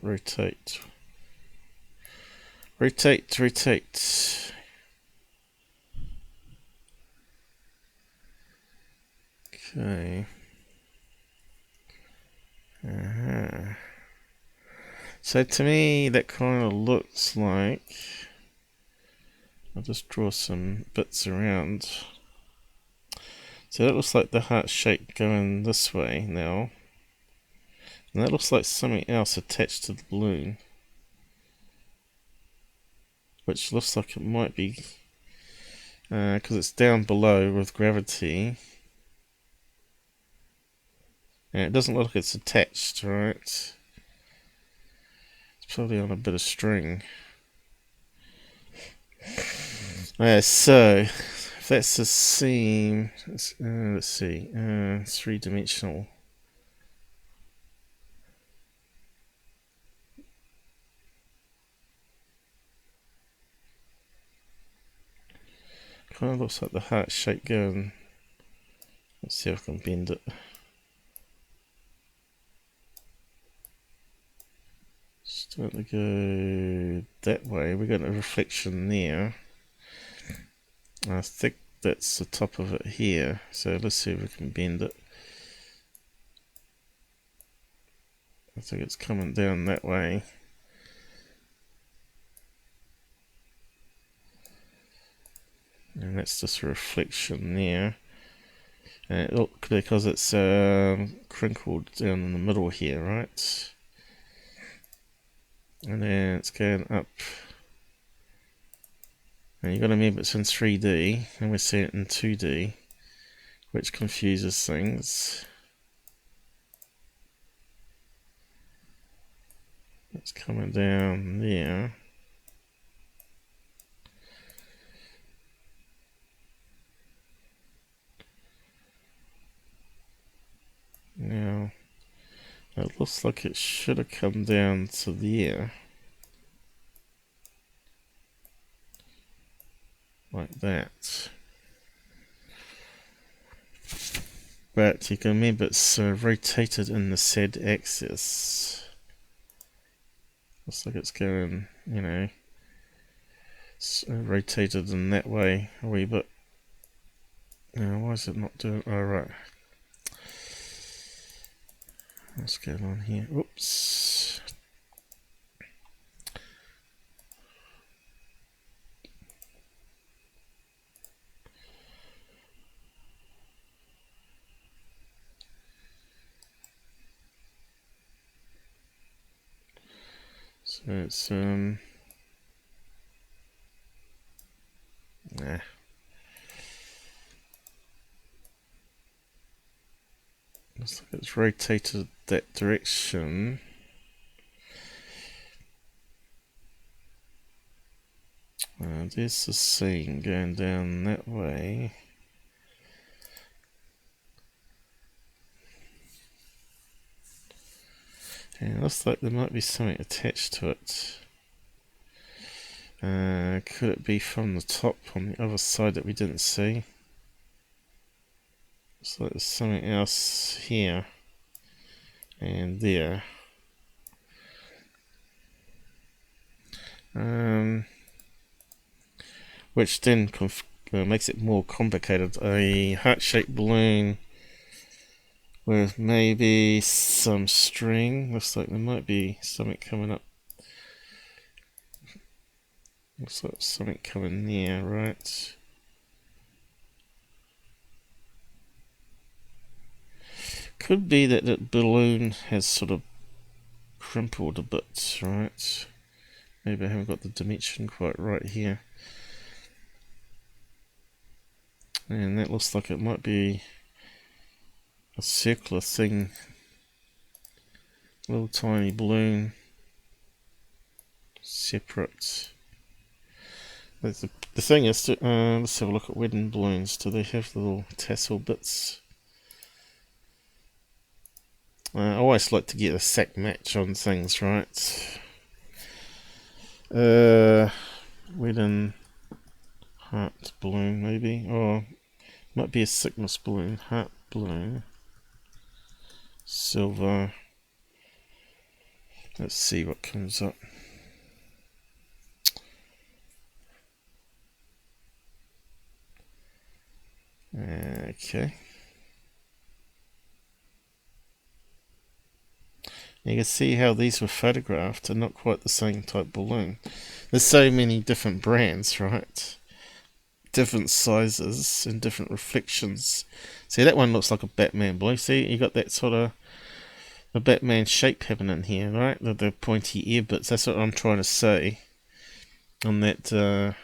Rotate. Rotate, rotate. Okay. So to me, that kind of looks like... I'll just draw some bits around. So that looks like the heart shape going this way now. And that looks like something else attached to the balloon. Which looks like it might be... because it's down below with gravity. And it doesn't look like it's attached, right? It's probably on a bit of string. So, if that's a seam, let's see, three-dimensional. Kind of looks like the heart shape going. Let's see if I can bend it. Starting to go that way. We got a reflection there. I think that's the top of it here. So let's see if we can bend it. I think it's coming down that way. And that's just a reflection there. And it look, because it's crinkled down in the middle here, right? And then it's going up. And you've got to remember it's in 3D, and we're seeing it in 2D, which confuses things. It's coming down there. Now, it looks like it should have come down to there. Like that. But you can remember it's rotated in the Z axis. Looks like it's going, you know, it's rotated in that way a wee bit. Now, why is it not doing? Oh, right. What's going on here? Oops. So it's nah. Looks like it's rotated that direction. There's the scene going down that way. And it looks like there might be something attached to it. Could it be from the top on the other side that we didn't see? Looks like there's something else here and there. Which then makes it more complicated. A heart-shaped balloon with maybe some string. Looks like there might be something coming up. Looks like something coming near, right? Could be that that balloon has sort of crumpled a bit, right? Maybe I haven't got the dimension quite right here. And that looks like it might be a circular thing. Little tiny balloon. Separate. The thing is, let's have a look at wedding balloons. Do they have little tassel bits? I always like to get a sack match on things, right? Wedding heart balloon, maybe, or might be a sickness balloon. Heart balloon, silver. Let's see what comes up. Okay. You can see how these were photographed are not quite the same type balloon. There's so many different brands, right? Different sizes and different reflections. See, that one looks like a Batman balloon. See, you got that sort of a Batman shape happening here, right? The pointy ear bits. That's what I'm trying to say on that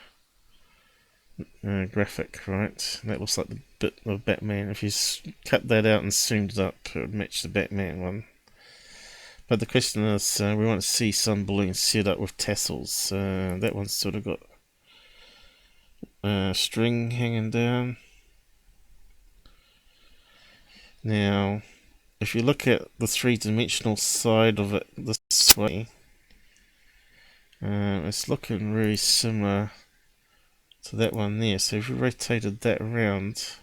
graphic, right? That looks like the bit of Batman. If you cut that out and zoomed it up, it would match the Batman one. But the question is, we want to see some balloons set up with tassels. That one's sort of got string hanging down. Now, if you look at the three-dimensional side of it this way, it's looking really similar to that one there. So if you rotated that around,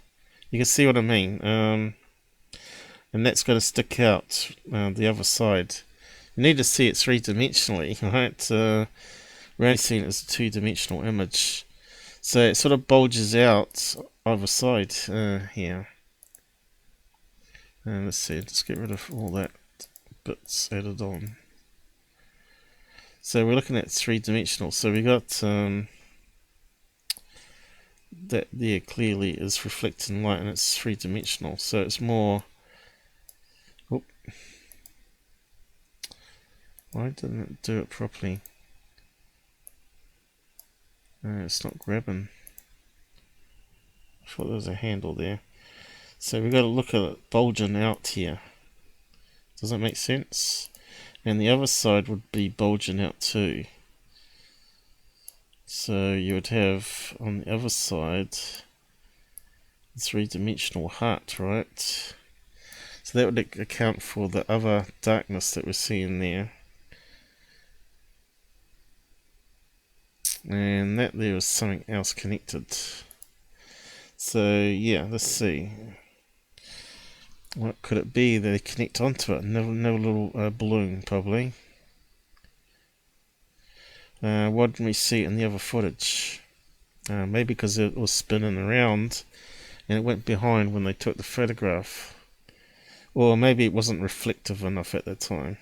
you can see what I mean. And that's going to stick out the other side. You need to see it three-dimensionally, right? We're only seeing it as a two-dimensional image. So it sort of bulges out either side here. Let's see, let's get rid of all that bits added on. So we're looking at three-dimensional. So we got that there clearly is reflecting light, and it's three-dimensional. So it's more. Oh. Why didn't it do it properly? It's not grabbing. I thought there was a handle there. So we've got to look at it bulging out here. Does that make sense? And the other side would be bulging out too. So you would have on the other side the three-dimensional heart, right? So that would account for the other darkness that we're seeing there. And that there was something else connected. So yeah, let's see. What could it be that they connect onto it? No little balloon, probably. Why didn't we see it in the other footage? Maybe because it was spinning around and it went behind when they took the photograph. Or maybe it wasn't reflective enough at that time.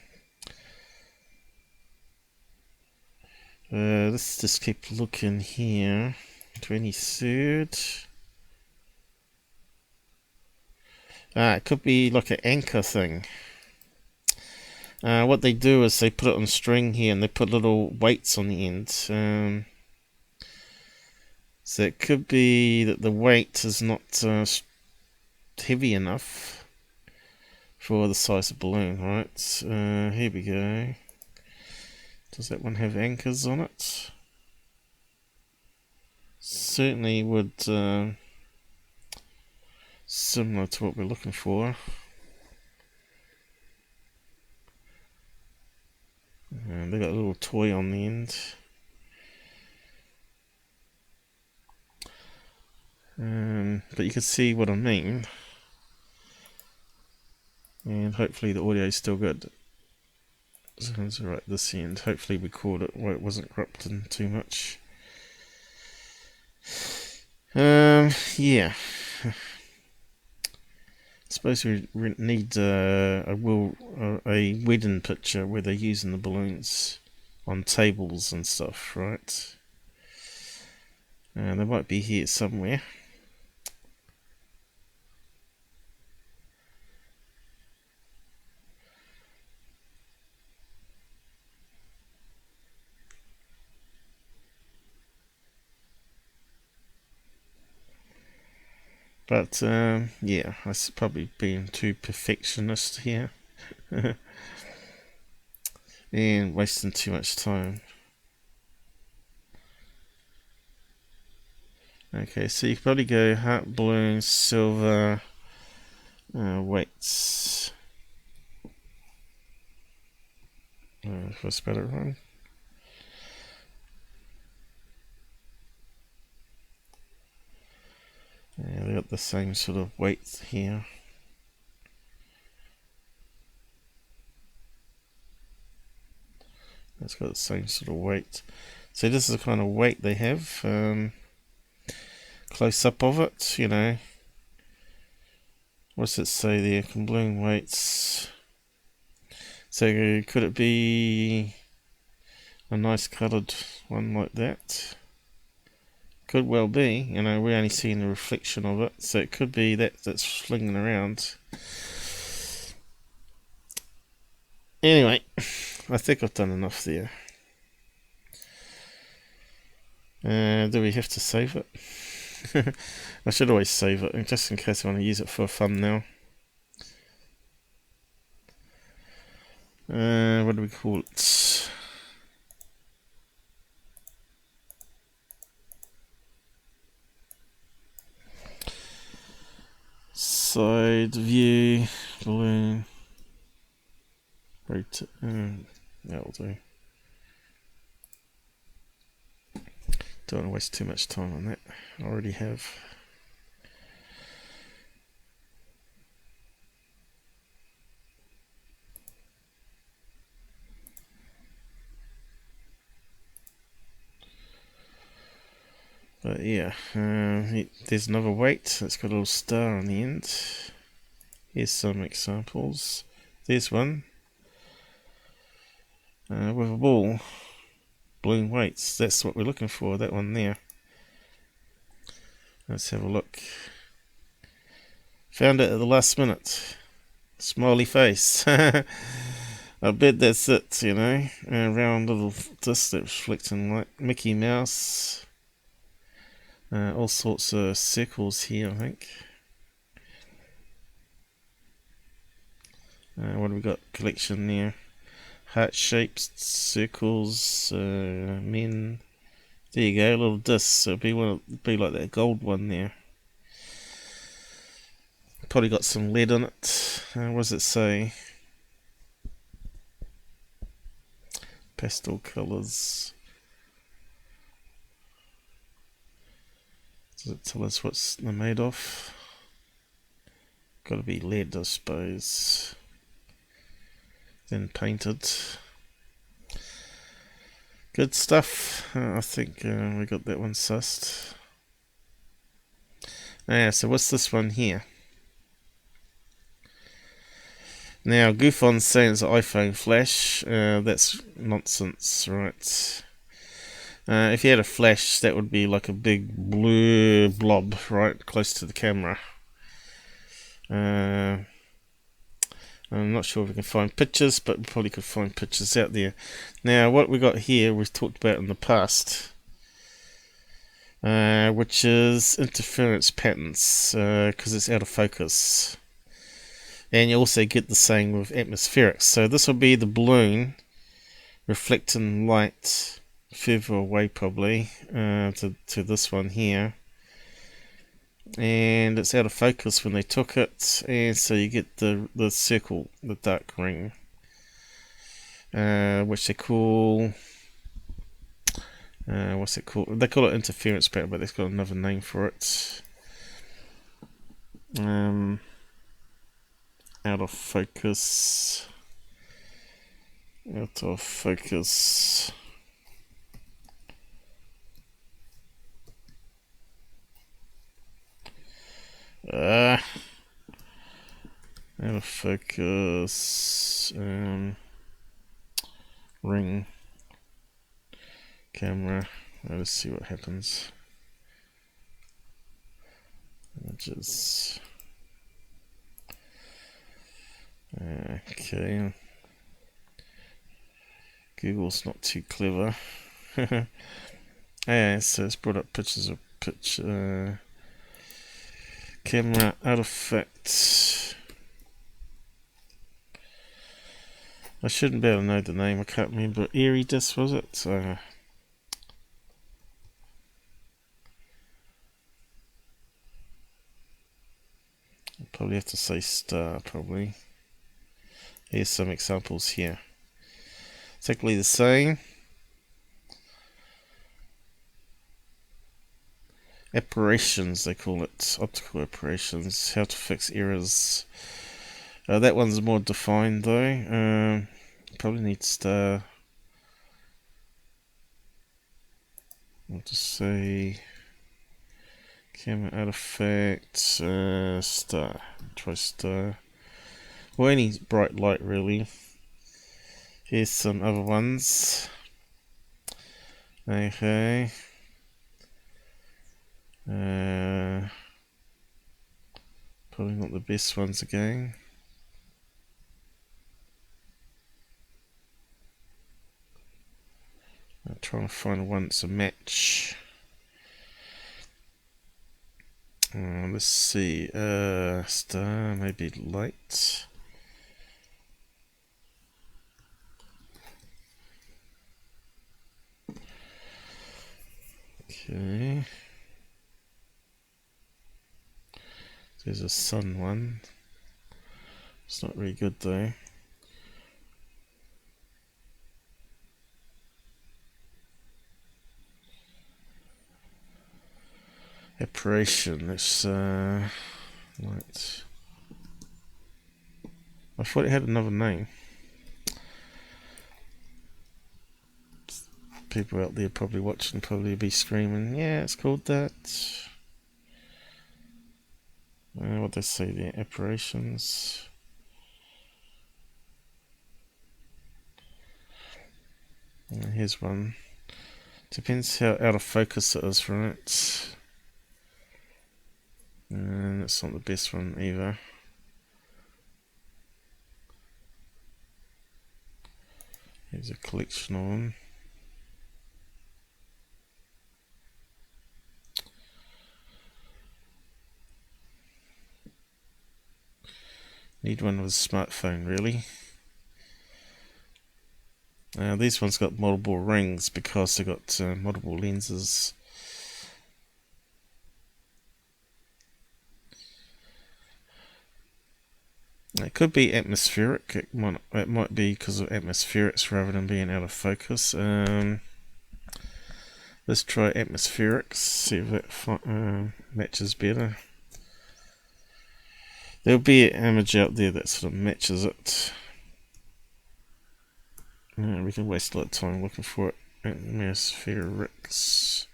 Let's just keep looking here. 23rd. It could be like an anchor thing. What they do is they put it on string here and they put little weights on the end. So it could be that the weight is not heavy enough for the size of balloon, right? Here we go. Does that one have anchors on it? Certainly would, similar to what we're looking for. They got a little toy on the end. But you can see what I mean. And hopefully the audio is still good. Sounds right this end. Hopefully we caught it where it wasn't corrupting too much. Yeah. I suppose we need a wedding picture where they're using the balloons on tables and stuff, right? They might be here somewhere. But, yeah, I've probably been too perfectionist here. And wasting too much time. Okay, so you can probably go heart balloon, silver, weights. If I spell it wrong. Yeah, they got the same sort of weight here. It's got the same sort of weight. So this is the kind of weight they have. Close up of it, you know. What's it say there? Balloon weights. So could it be a nice coloured one like that? Could well be, you know, we're only seeing the reflection of it, so it could be that's flinging around. Anyway, I think I've done enough there. Do we have to save it? I should always save it, just in case I want to use it for a thumbnail. What do we call it? Side view, balloon. That'll do. Don't want to waste too much time on that. I already have. But yeah, there's another weight. It's got a little star on the end. Here's some examples. There's one with a ball. Balloon weights. That's what we're looking for. That one there. Let's have a look. Found it at the last minute. Smiley face. I bet that's it, you know. A round little disc that's reflecting like Mickey Mouse. All sorts of circles here, I think. What have we got? Collection there. Heart shapes, circles, men. There you go, little discs. It'll be like that gold one there. Probably got some lead on it. What does it say? Pastel colours. Does it tell us what they're made of? Got to be lead, I suppose. Then painted. Good stuff. I think we got that one sussed. So what's this one here? Now, GUFONs saying it's an iPhone flash. That's nonsense, right? If you had a flash, that would be like a big blue blob, right, close to the camera. I'm not sure if we can find pictures, but we probably could find pictures out there. Now, what we got here, we've talked about in the past, which is interference patterns, because it's out of focus. And you also get the same with atmospherics. So this will be the balloon reflecting light further away, probably, to this one here. And it's out of focus when they took it, and so you get the circle, the dark ring, which they call what's it called? They call it interference pattern, but they've got another name for it. Out of focus. Out of focus. Out of focus. Ring. Camera. Let's see what happens. Images. Okay. Google's not too clever. Yeah, so it's brought up pictures of camera artifact. I shouldn't be able to know the name. I can't remember. Iridis, was it? I'll probably have to say star, probably. Here's some examples here. Exactly the same. Apparitions, they call it. Optical apparitions. How to fix errors. That one's more defined though. Probably need star. I'll just say camera artifact, star. Try star. Well, any bright light really. Here's some other ones. Okay. Probably not the best ones again. I'm trying to find one that's a match. Let's see. Star, maybe light. Okay. There's a sun one. It's not very good though. Apparition, let's light. I thought it had another name. People out there probably watching probably be screaming, yeah, it's called that. What they say there, apparitions. Here's one. Depends how out of focus it is from it. And it's not the best one either. Here's a collection of them. Need one with a smartphone, really. These ones got multiple rings because they've got multiple lenses. It could be atmospheric. It might be because of atmospherics rather than being out of focus. Let's try atmospherics. See if that matches better. There'll be an image out there that sort of matches it. We can waste a lot of time looking for it. Atmospherics.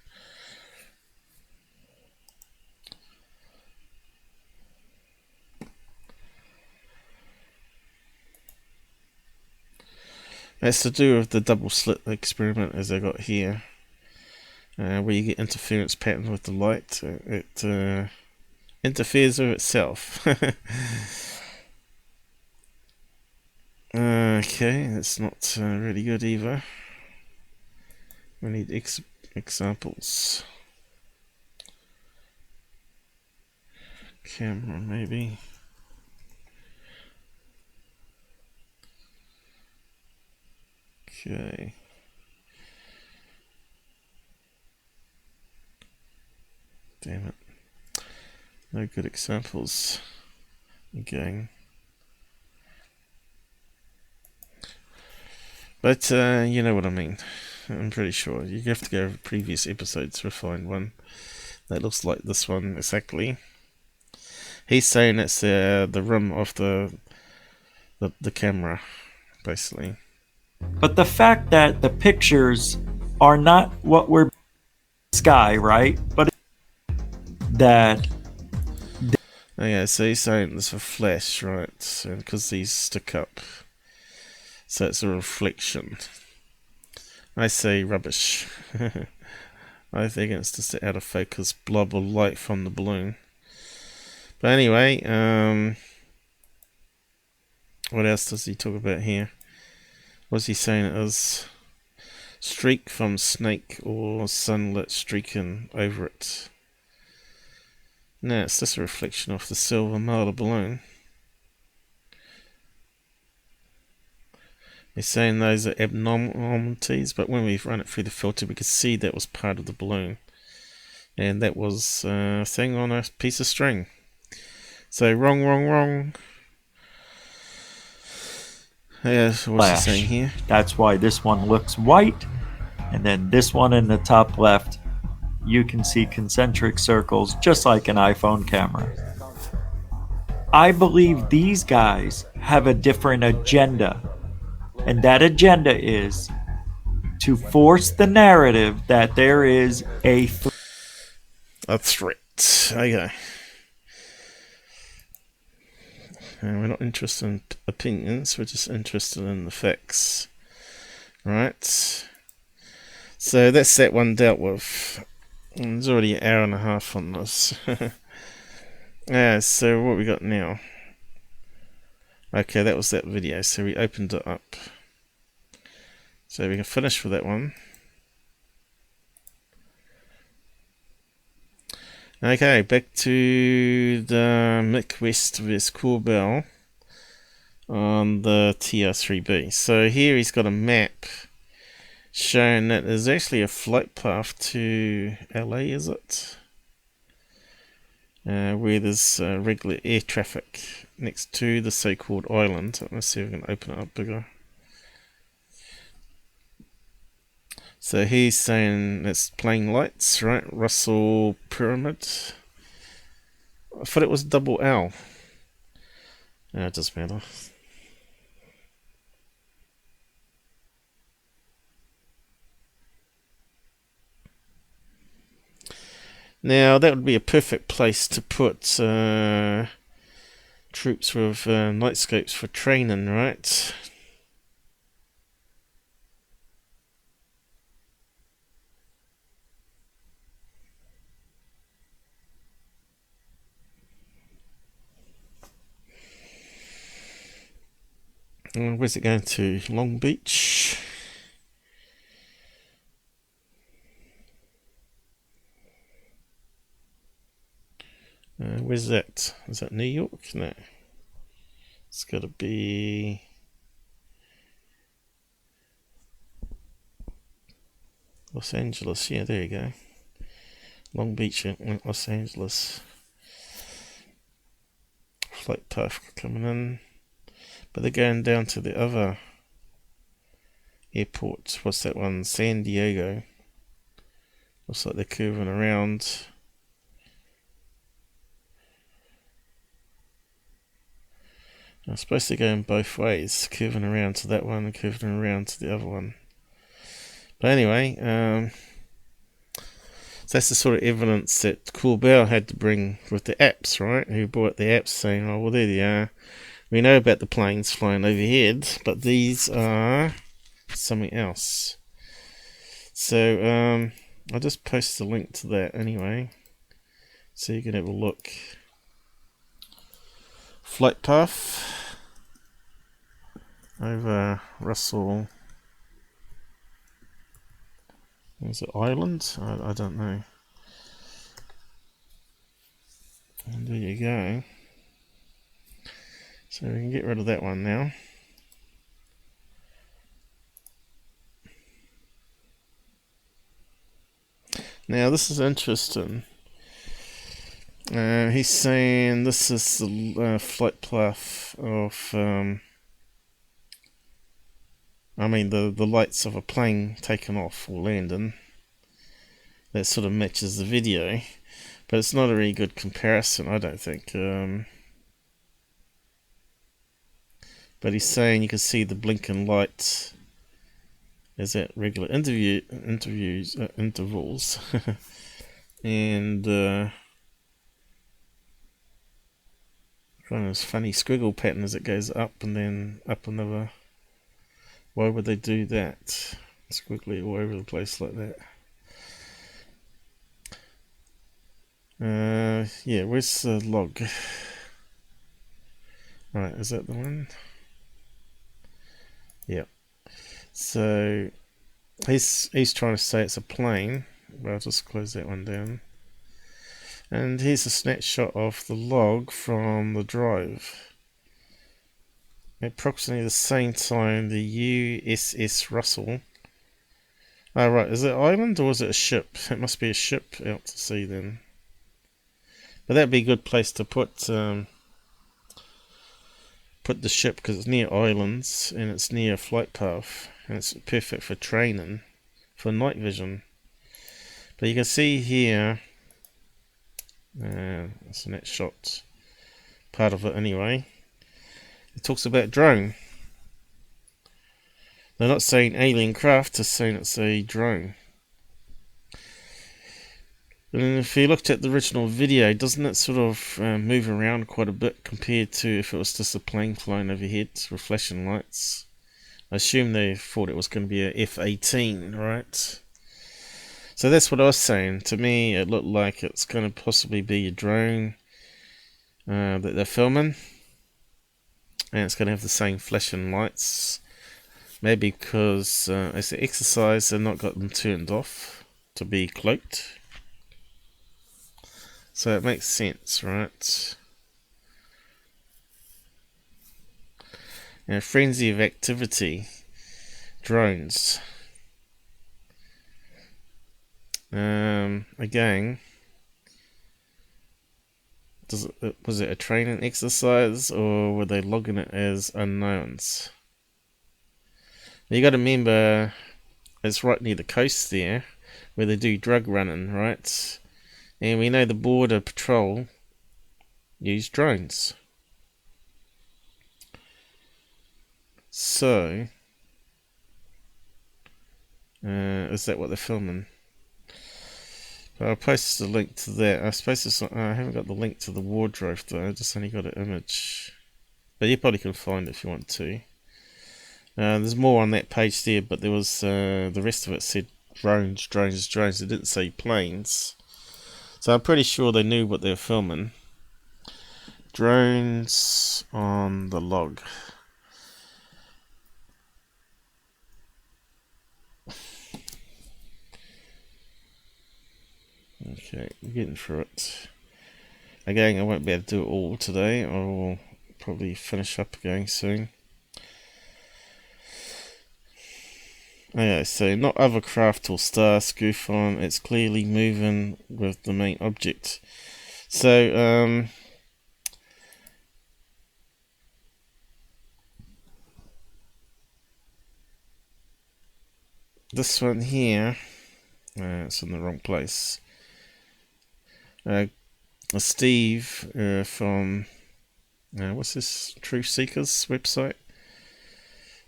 It's to do with the double slit experiment as I got here, where you get interference pattern with the light. It interferes with itself. Okay, that's not really good either. We need examples. Camera, maybe. Okay. Damn it. No good examples. Again. But, you know what I mean. I'm pretty sure. You have to go over previous episodes to find one that looks like this one exactly. He's saying it's the rim of the camera, basically. But the fact that the pictures are not what we're sky, right? But that Oh yeah, so he's saying it's a flash, right? And because these stick up, so it's a reflection. I say rubbish. I think it's just an out of focus blob of light from the balloon. But anyway, what else does he talk about here? What's he saying it is? Streak from snake or sunlit streaking over it. No, it's just a reflection of the silver marble balloon. He's saying those are abnormalities, but when we run it through the filter, we could see that was part of the balloon. And that was a thing on a piece of string. So, wrong, wrong, wrong. Yeah, so what's he saying here? That's why this one looks white. And then this one in the top left, you can see concentric circles just like an iPhone camera. I believe these guys have a different agenda. And that agenda is to force the narrative that there is a threat. Okay. And we're not interested in opinions, we're just interested in the facts. Right. So that's that one dealt with. And there's already an hour and a half on this. Yeah, so what we got now? Okay, that was that video, so we opened it up. So we can finish with that one. Okay, back to the Mick West vs Corbell on the Tr3b. So here he's got a map showing that there's actually a flight path to LA, is it? Where there's regular air traffic next to the so-called island. Let's see if we can open it up bigger. So he's saying it's playing lights, right? Russell Pyramid. I thought it was double L. No, it doesn't matter. Now that would be a perfect place to put troops with night scopes for training, right? Where's it going to? Long Beach? Where's that? Is that New York? No. It's got to be Los Angeles. Yeah, there you go. Long Beach, Los Angeles. Flight path coming in. But they're going down to the other airport. What's that one? San Diego. Looks like they're curving around. I'm supposed to go in both ways, curving around to that one and curving around to the other one. But anyway, so that's the sort of evidence that Corbell had to bring with the apps, right? Who brought the apps saying, oh, well, there they are. We know about the planes flying overhead, but these are something else. So, I'll just post the link to that anyway, so you can have a look. Flight path over Russell. Is it Island? I don't know. And there you go. So we can get rid of that one now. Now this is interesting. He's saying this is the flight path of, I mean the lights of a plane taking off or landing. That sort of matches the video, but it's not a really good comparison, I don't think. But he's saying you can see the blinking light is at regular intervals, and kind of this funny squiggle pattern as it goes up and then up another. Why would they do that? Squiggly all over the place like that. Yeah, where's the log? Right, is that the one? Yep. So he's trying to say it's a plane. Well, I'll just close that one down. And here's a snapshot of the log from the drive. At approximately the same time, the USS Russell. Oh, right, is it an island or is it a ship? It must be a ship out to sea then. But that'd be a good place to put the ship, because it's near islands and it's near a flight path and it's perfect for training for night vision. But you can see here, it's a net shot, part of it anyway. It talks about drone. They're not saying alien craft, they're saying it's a drone. And if you looked at the original video, doesn't it sort of move around quite a bit compared to if it was just a plane flying overhead with flashing lights? I assume they thought it was going to be a F-18, right? So that's what I was saying. To me, it looked like it's going to possibly be a drone that they're filming. And it's going to have the same flashing lights. Maybe because as they exercise, they've not got them turned off to be cloaked. So it makes sense, right? Now, frenzy of activity, drones. Again, was it a training exercise or were they logging it as unknowns? Now you got to remember, it's right near the coast there, where they do drug running, right? And we know the border patrol use drones. So, is that what they're filming? But I'll post the link to that. I suppose I haven't got the link to the wardrobe though, I just only got an image. But you probably can find it if you want to. There's more on that page there, but there was the rest of it said drones, drones, drones. It didn't say planes. So I'm pretty sure they knew what they were filming. Drones on the log. Okay, I'm getting through it. Again, I won't be able to do it all today. I will probably finish up again soon. Okay, so not other craft or stars, GUFON, it's clearly moving with the main object. So, this one here, it's in the wrong place. Steve from, what's this, Truthseeker's website?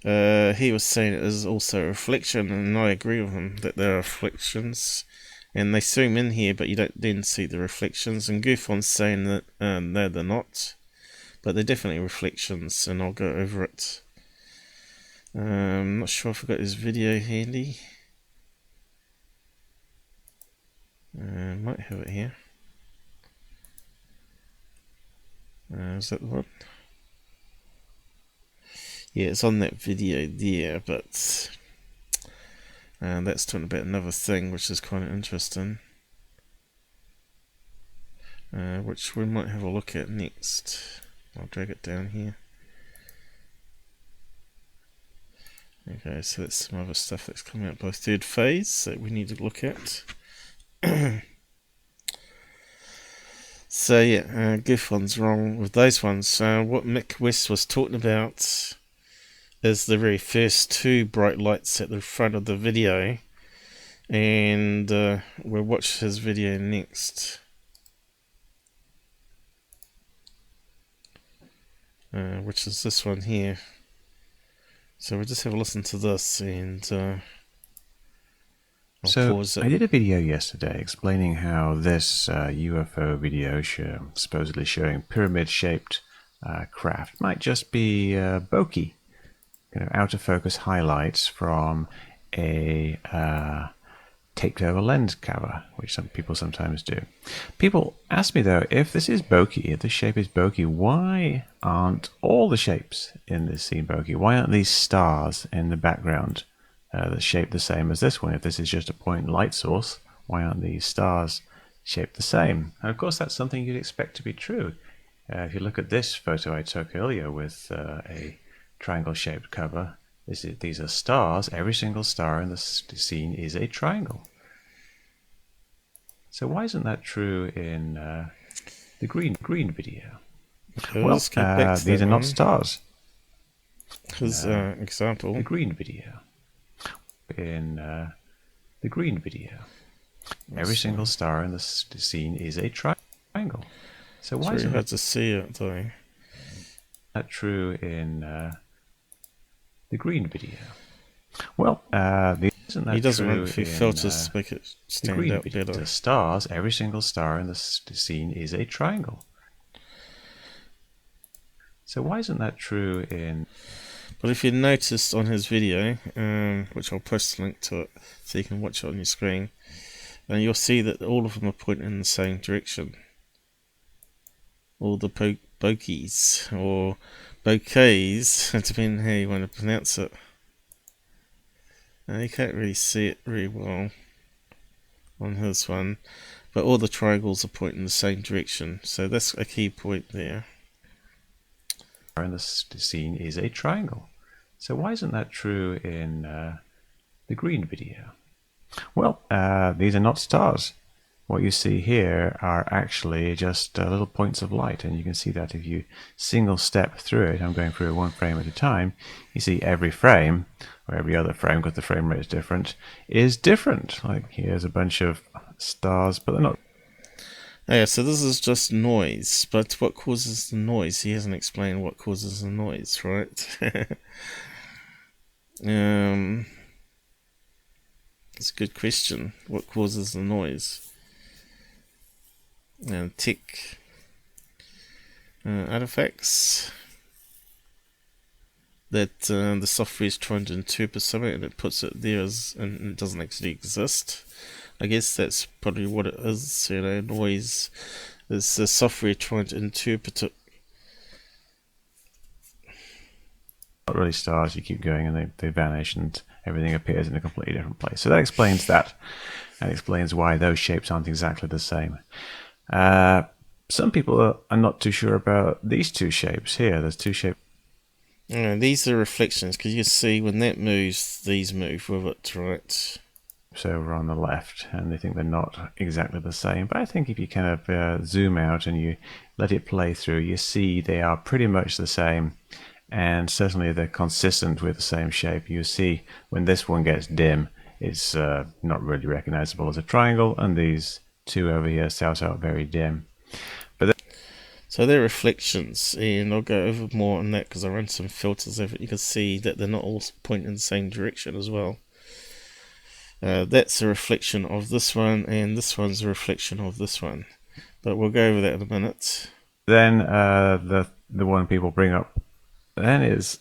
He was saying it is also a reflection, and I agree with him that there are reflections, and they zoom in here, but you don't then see the reflections. And GUFON's saying that no, they're not, but they're definitely reflections, and I'll go over it. I'm not sure if I've got his video handy. Might have it here. Is that the one? Yeah, it's on that video there, but that's talking about another thing which is kind of interesting, which we might have a look at next. I'll drag it down here. Okay, so that's some other stuff that's coming out by third phase that we need to look at. So yeah, GUFON's wrong with those ones. What Mick West was talking about is the very first two bright lights at the front of the video, and we'll watch his video next. Which is this one here. So we'll just have a listen to this, and I'll pause it. I did a video yesterday explaining how this UFO video supposedly showing pyramid-shaped craft might just be bokeh, out of focus highlights from a taped over lens cover, which some people sometimes do. People ask me though, if this is bokeh, if this shape is bokeh, why aren't all the shapes in this scene bokeh? Why aren't these stars in the background that shape the same as this one? If this is just a point light source, why aren't these stars shaped the same? And of course that's something you'd expect to be true. If you look at this photo I took earlier with a triangle shaped cover, these are stars. Every single star in the scene is a triangle. So why isn't that true in the green video? Well, these are not stars. His example. The green video. In the green video, every single star in the scene is a triangle. So why isn't hard to see it though? That true in the green video? Well, isn't that he doesn't true want a few filters to make it stand out better. The stars, every single star in the scene is a triangle. So why isn't that true in? But if you noticed on his video, which I'll post a link to it so you can watch it on your screen, you'll see that all of them are pointing in the same direction. All the bokeys, or bouquets, depending on how you want to pronounce it. You can't really see it very well on his one, but all the triangles are pointing in the same direction, so that's a key point there. In the scene is a triangle. So why isn't that true in the green video? Well, these are not stars. What you see here are actually just little points of light, and you can see that if you single step through it. I'm going through one frame at a time. You see every frame, or every other frame, because the frame rate is different. Like here's a bunch of stars, but they're not. Yeah, so this is just noise, but what causes the noise? He hasn't explained what causes the noise, right? It's a good question. What causes the noise? Tick artifacts that the software is trying to interpret something and it puts it there and it doesn't actually exist. I guess that's probably what it is. Noise is the software trying to interpret it. Not really stars. You keep going and they vanish and everything appears in a completely different place. So that explains that. That explains why those shapes aren't exactly the same. Some people are not too sure about these two shapes here. There's two shapes. These are reflections, because you see when that moves, these move with it, right? Over on the left, and they think they're not exactly the same. But I think if you kind of zoom out and you let it play through, you see they are pretty much the same, and certainly they're consistent with the same shape. You see when this one gets dim, it's not really recognizable as a triangle, and these two over here start out very dim. So they're reflections, and I'll go over more on that because I run some filters over it. You can see that they're not all pointing in the same direction as well. That's a reflection of this one, and this one's a reflection of this one. But we'll go over that in a minute. Then the one people bring up then is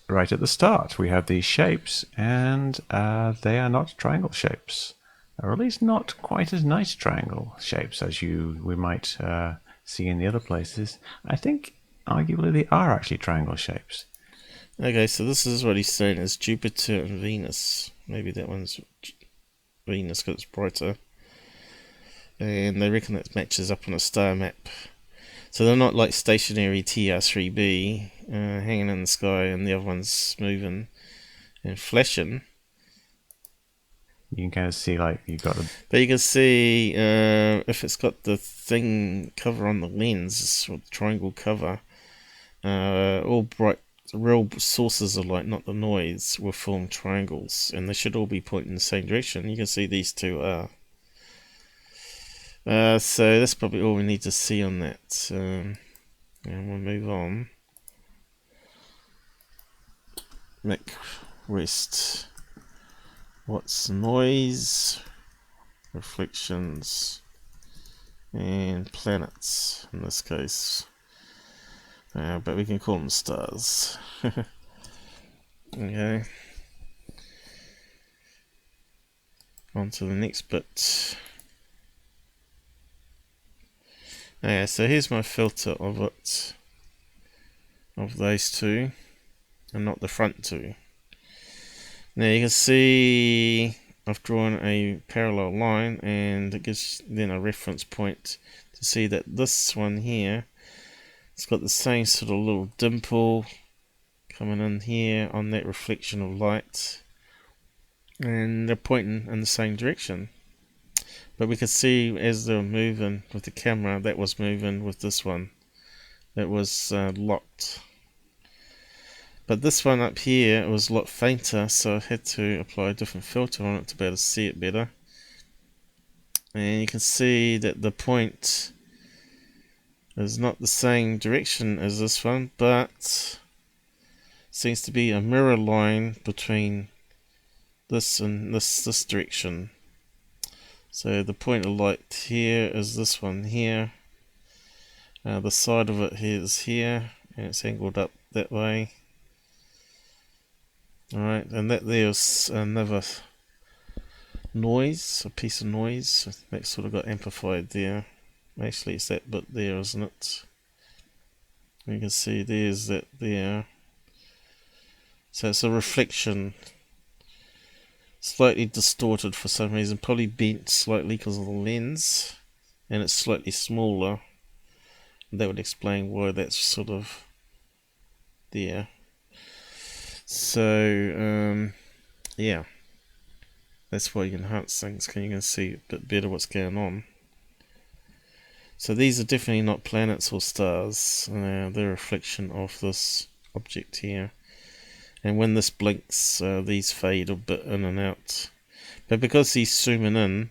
right at the start. We have these shapes, and they are not triangle shapes, or at least not quite as nice triangle shapes as we might see in the other places. I think arguably they are actually triangle shapes. Okay, so this is what he's saying is Jupiter and Venus. Maybe that one's Venus because it's brighter, and they reckon that matches up on a star map. So they're not like stationary Tr3b hanging in the sky and the other one's moving and flashing. You can kind of see like you got the. But you can see if it's got the thing cover on the lens, or the triangle cover, all bright real sources of light, not the noise, will form triangles, and they should all be pointing in the same direction. You can see these two are. So that's probably all we need to see on that. And we'll move on. Mick West. What's noise, reflections, and planets in this case? But we can call them stars. Okay. On to the next bit. Yeah, so here's my filter of it, of those two, and not the front two. Now you can see I've drawn a parallel line, and it gives then a reference point to see that this one here, it's got the same sort of little dimple coming in here on that reflection of light, and they're pointing in the same direction. But we could see as they were moving with the camera, that was moving with this one. It was locked. But this one up here, it was a lot fainter, so I had to apply a different filter on it to be able to see it better. And you can see that the point is not the same direction as this one, but seems to be a mirror line between this and this direction. So the point of light here is this one here. The side of it here is here, and it's angled up that way. Alright, and that there's another noise, a piece of noise that sort of got amplified there. Actually, it's that bit there, isn't it? You can see there's that there. So it's a reflection, slightly distorted for some reason, probably bent slightly because of the lens, and it's slightly smaller. That would explain why that's sort of there. So yeah, that's why you enhance things, because you can see a bit better what's going on. So these are definitely not planets or stars. They're a reflection of this object here. And when this blinks, these fade a bit in and out. But because he's zooming in,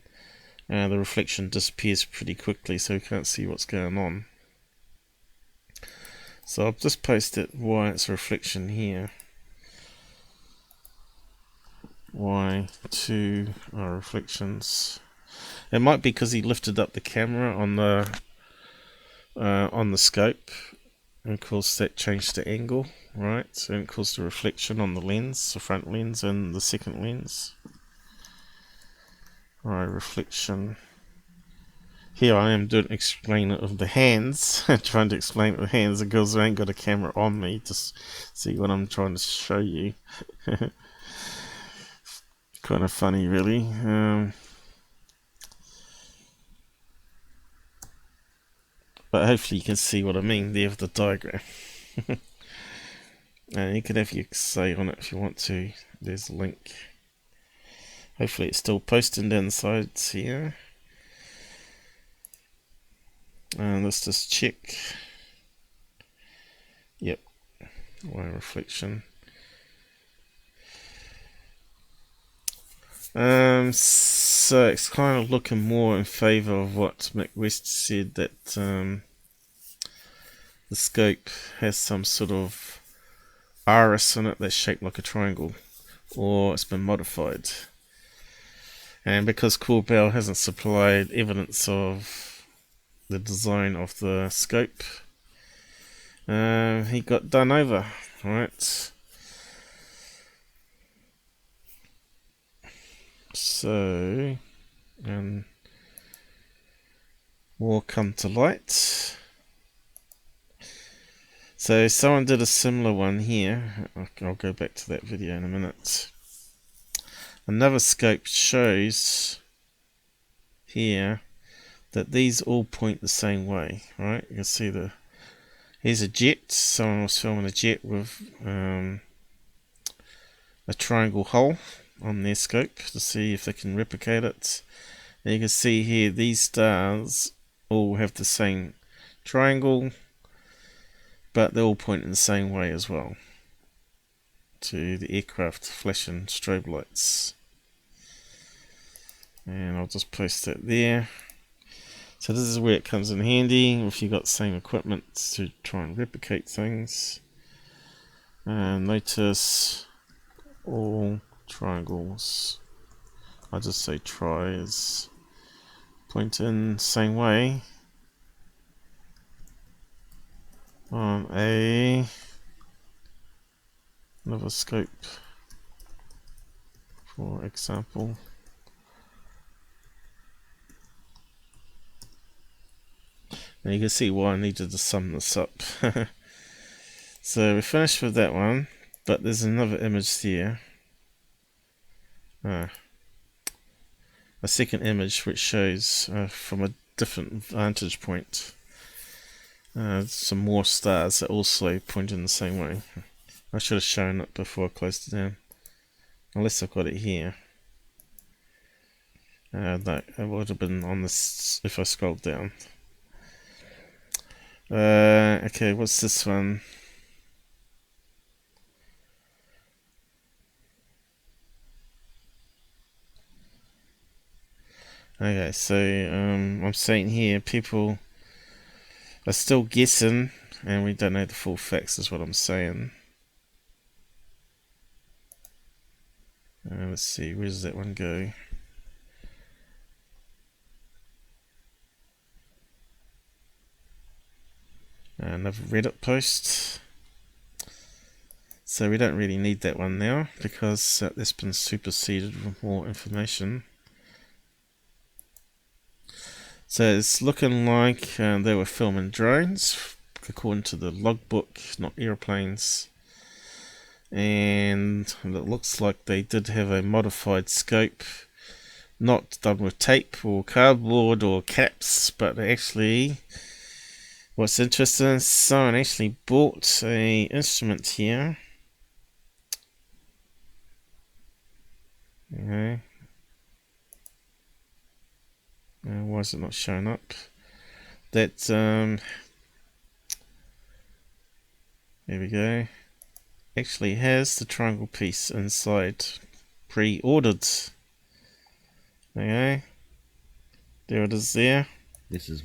the reflection disappears pretty quickly, so you can't see what's going on. So I've just posted why it's a reflection here. Why two are reflections. It might be because he lifted up the camera on the scope, and of course that changed the angle, right? So it caused a reflection on the lens, the front lens and the second lens. Alright, reflection. Here I am doing explain it of the hands, trying to explain it with hands, because I ain't got a camera on me to see what I'm trying to show you. Kind of funny, really. But hopefully you can see what I mean there with the diagram. And you can have your say on it if you want to. There's a link. Hopefully it's still posting down the sides here. And let's just check. Yep. Y reflection. So it's kind of looking more in favour of what Mick West said, that the scope has some sort of iris in it that's shaped like a triangle, or it's been modified. And because Corbell hasn't supplied evidence of the design of the scope, he got done over, right? So, more come to light. So someone did a similar one here. I'll go back to that video in a minute. Another scope shows here that these all point the same way, right? You can see here's a jet. Someone was filming a jet with a triangle hull, on their scope to see if they can replicate it. And you can see here these stars all have the same triangle, but they all point in the same way as well to the aircraft flashing strobe lights. And I'll just post that there. So this is where it comes in handy if you've got the same equipment to try and replicate things. And notice all triangles, I just say tries, point in the same way on another scope, for example. And you can see why I needed to sum this up. So we're finished with that one, but there's another image here. A second image which shows from a different vantage point some more stars that also point in the same way. I should have shown it before I closed it down, unless I've got it here. No, it would have been on this if I scrolled down. Okay, what's this one? Okay, so I'm saying here people are still guessing, and we don't know the full facts, is what I'm saying. Let's see, where does that one go? Another Reddit post. So we don't really need that one now because that's been superseded with more information. So it's looking like they were filming drones, according to the logbook, not airplanes. And it looks like they did have a modified scope, not done with tape or cardboard or caps, but actually, what's interesting, someone actually bought a instrument here. Okay. Why is it not showing up? That there we go. Actually has the triangle piece inside, pre-ordered. Okay. There it is there. This is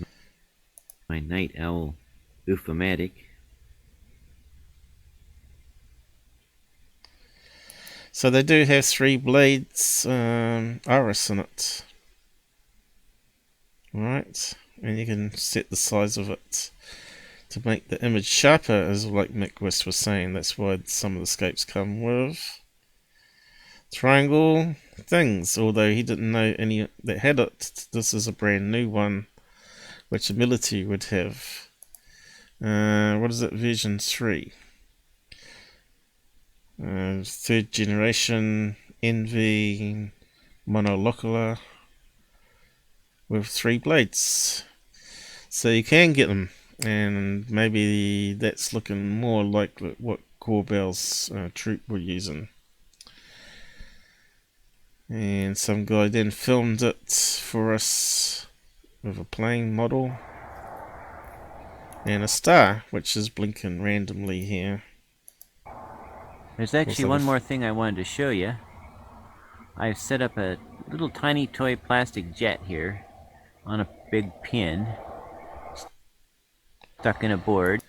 my Night Owl Ufomatic. So they do have 3 blades iris in it. Right, and you can set the size of it to make the image sharper, as like Mick West was saying. That's why some of the scopes come with triangle things, although he didn't know any that had it. This is a brand new one which the military would have. What is it, version 3? 3rd generation NV monocular with 3 blades. So you can get them, and maybe that's looking more like what Corbell's troop were using. And some guy then filmed it for us with a plane model and a star which is blinking randomly here. There's actually one more thing I wanted to show you. I've set up a little tiny toy plastic jet here on a big pin stuck in a board.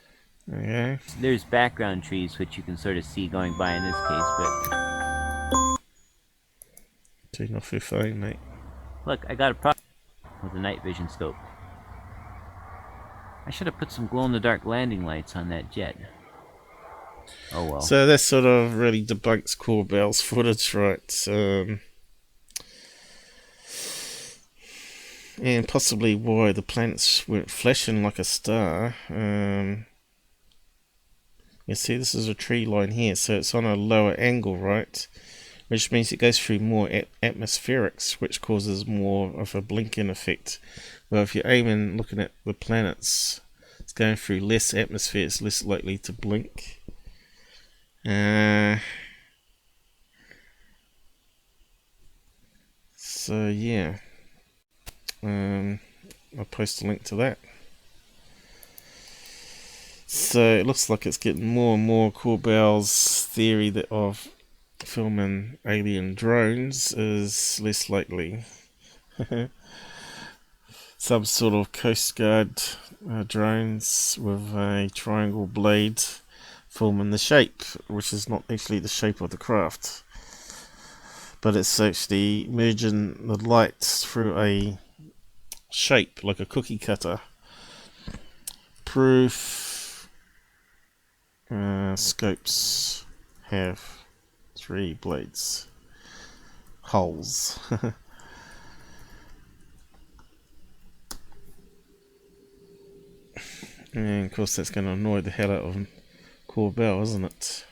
Okay. There's background trees which you can sort of see going by in this case, but Turn off your phone, mate. look, I got a problem with the night vision scope. I should have put some glow-in-the-dark landing lights on that jet. Oh well. So that sort of really debunks Corbell's footage, right? And possibly why the planets weren't flashing like a star. You see, this is a tree line here, so it's on a lower angle, right? Which means it goes through more atmospherics, which causes more of a blinking effect. Well, if you're aiming, looking at the planets, it's going through less atmosphere, it's less likely to blink. So yeah, I'll post a link to that. So it looks like it's getting more and more. Corbell's theory that of filming alien drones is less likely. Some sort of Coast Guard drones with a triangle blade filming the shape, which is not actually the shape of the craft, but it's actually merging the light through a shape like a cookie cutter. Proof scopes have 3 blades, holes. And of course that's going to annoy the hell out of Corbell, isn't it?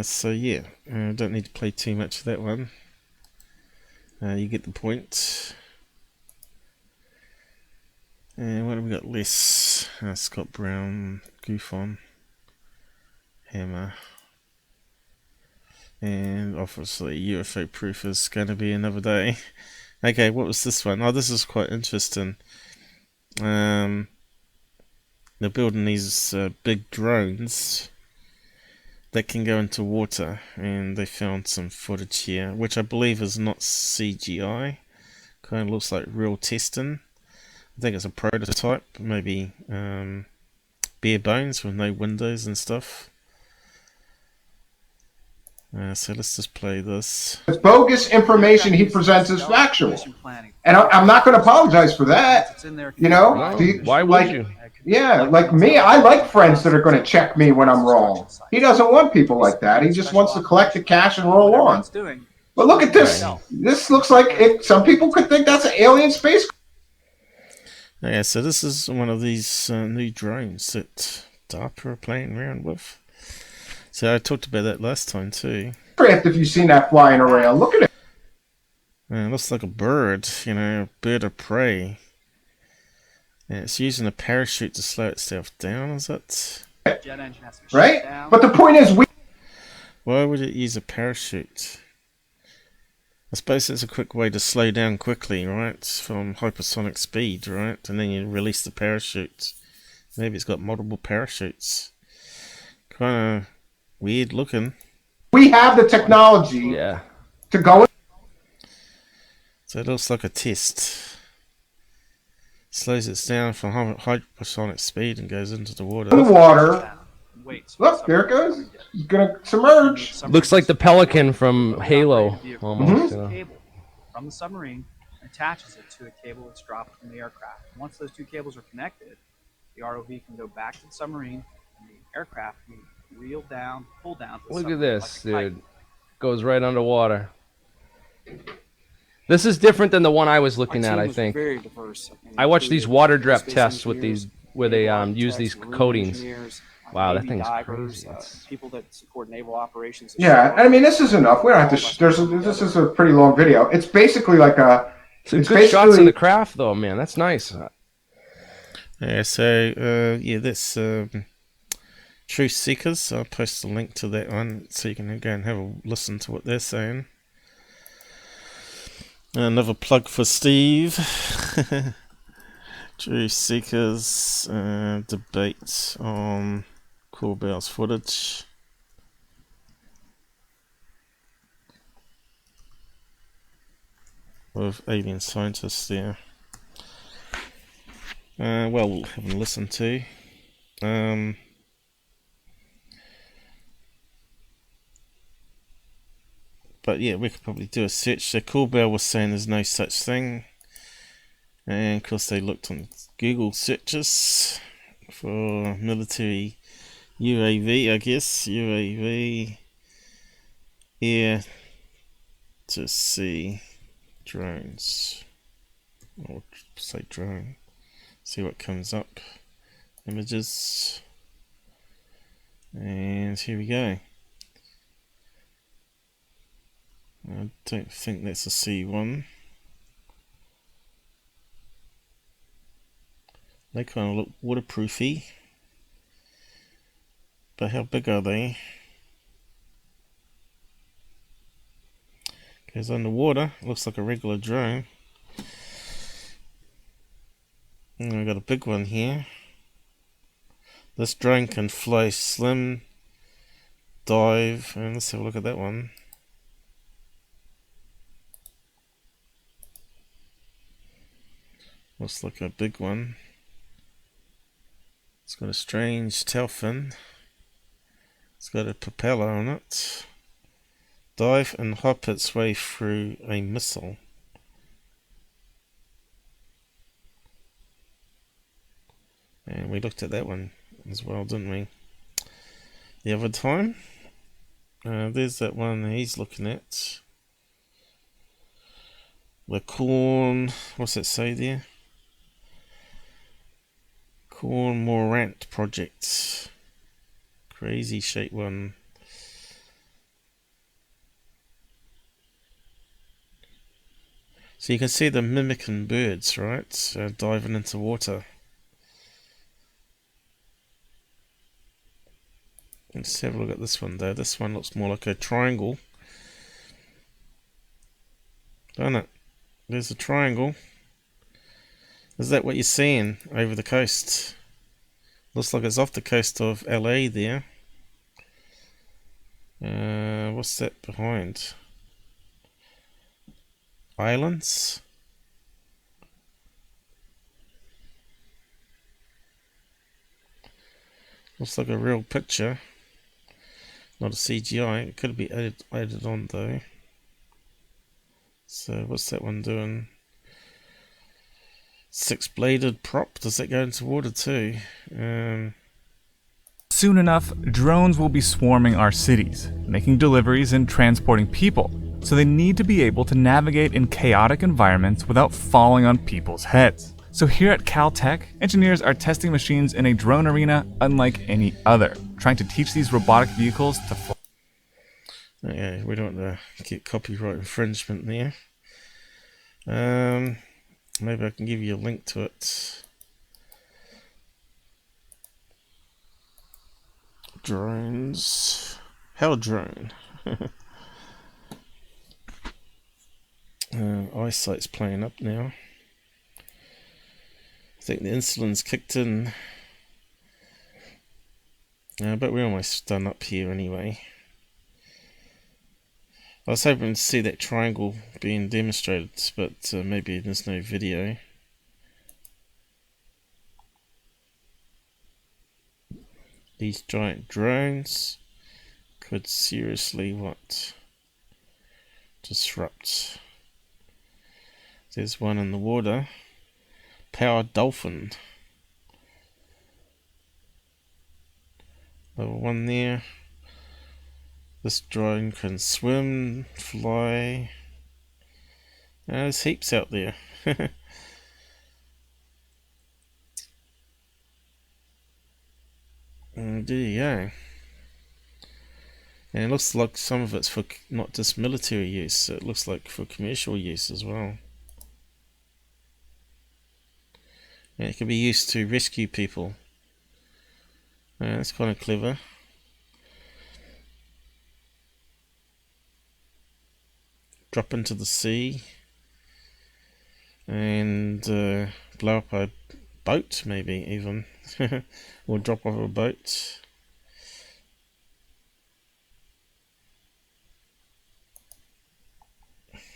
So yeah, don't need to play too much of that one. You get the point. And what have we got less? Scott Browne, GUFON, Hammer. And obviously UFO proof is going to be another day. Okay, what was this one? Oh, this is quite interesting. They're building these big drones that can go into water, and they found some footage here, which I believe is not CGI. Kind of looks like real testing. I think it's a prototype, maybe bare bones with no windows and stuff. So let's just play this. It's bogus information he presents as factual. And I'm not going to apologize for that. You know? Why would you? Yeah, like me, I like friends that are going to check me when I'm wrong. He doesn't want people like that. He just wants to collect the cash and roll on. But look at this. This looks like some people could think that's an alien space. Yeah, so this is one of these new drones that DARPA are playing around with. So I talked about that last time too. If you've seen that flying around, look at it. It looks like a bird, you know, a bird of prey. And it's using a parachute to slow itself down, is it? Right? But the point is, why would it use a parachute? I suppose it's a quick way to slow down quickly, right? From hypersonic speed, right? And then you release the parachute. Maybe it's got multiple parachutes. Kind of weird looking. We have the technology to go in. So it looks like a test. Slows it down from hypersonic speed and goes into the water. In the water. Look, there it goes. It's going to submerge. Looks like the Pelican from Halo, almost. You know. Cable from the submarine attaches it to a cable that's dropped from the aircraft. Once those 2 cables are connected, the ROV can go back to the submarine, and the aircraft can be reeled down, pulled down. To the Look at this, like dude. Goes right underwater. This is different than the one I was looking at, I think. Very diverse. I watched these water depth tests with these, where they use these coatings. Wow, that thing's crazy. People that support naval operations. Yeah, I mean, this is enough. We don't have to. This is a pretty long video. It's basically like a. It's good shots in the craft, though, man. That's nice. Yeah. So yeah, that's Truthseekers. I'll post a link to that one so you can go and have a listen to what they're saying. Another plug for Steve. Truthseekers debate on Corbell's footage. With alien scientists there. Well, haven't listened to. But yeah, we could probably do a search. So Corbell was saying there's no such thing. And of course they looked on Google searches for military UAV, I guess. UAV air to sea drones. Or say drone. See what comes up. Images. And here we go. I don't think that's a C1. They kind of look waterproofy. But how big are they? Goes underwater. Looks like a regular drone. And I've got a big one here. This drone can fly slim, dive, and let's have a look at that one. Looks like a big one. It's got a strange tail fin. It's got a propeller on it. Dive and hop its way through a missile. And we looked at that one as well, didn't we? The other time. There's that one he's looking at. The corn, what's it say there? Arent project. Crazy shape one. So you can see them mimicking birds, right? Diving into water. Let's have a look at this one though. This one looks more like a triangle. Doesn't it? There's a triangle. Is that what you're seeing over the coast? Looks like it's off the coast of LA there. What's that behind? Islands? Looks like a real picture. Not a CGI. It could be added on though. So what's that one doing? 6-bladed prop. Does that go into water too? Soon enough, drones will be swarming our cities, making deliveries and transporting people. So they need to be able to navigate in chaotic environments without falling on people's heads. So here at Caltech, engineers are testing machines in a drone arena unlike any other, trying to teach these robotic vehicles to fly. Okay, we don't want to get copyright infringement there. Maybe I can give you a link to it. Drones. Hell drone. Eyesight's playing up now. I think the insulin's kicked in. But we're almost done up here anyway. I was hoping to see that triangle being demonstrated, but maybe there's no video. These giant drones could seriously disrupt. There's one in the water. Powered dolphin. Level 1 there. This drone can swim, fly. There's heaps out there. And there you go. And it looks like some of it's for not just military use, it looks like for commercial use as well. And it can be used to rescue people. That's kind of clever. Drop into the sea and blow up a boat, maybe even, or drop off a boat.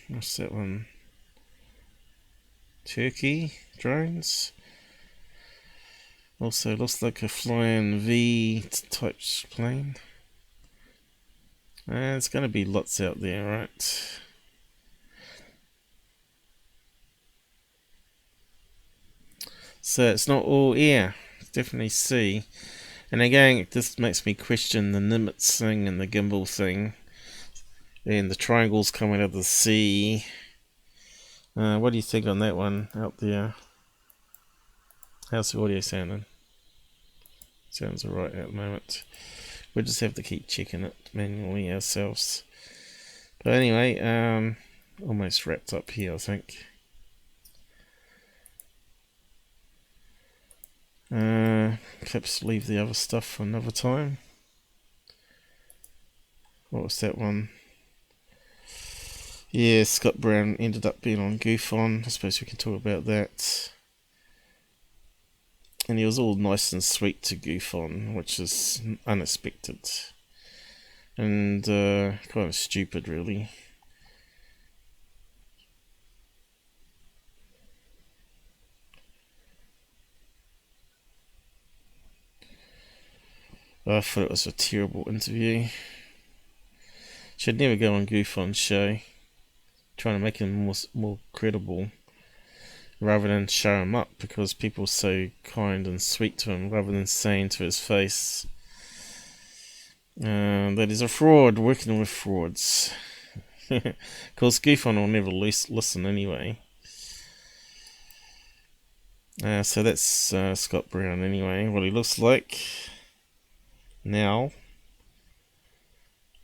What's that one? Turkey drones. Also looks like a flying V type plane. There's going to be lots out there, right? So it's not all air, it's definitely sea. And again, this makes me question the Knapps thing and the gimbal thing. And the triangles coming out of the sea. What do you think on that one out there? How's the audio sounding? Sounds alright at the moment. We'll just have to keep checking it manually ourselves. But anyway, almost wrapped up here, I think. Perhaps leave the other stuff for another time. What was that one? Yeah, Scott Browne ended up being on GUFON. I suppose we can talk about that. And he was all nice and sweet to GUFON, which is unexpected. And kind of stupid, really. I thought it was a terrible interview. Should never go on GUFON's show. Trying to make him more credible, rather than show him up, because people are so kind and sweet to him, rather than saying to his face that he's a fraud working with frauds. Of course, GUFON will never listen anyway. So that's Scott Browne anyway, what he looks like now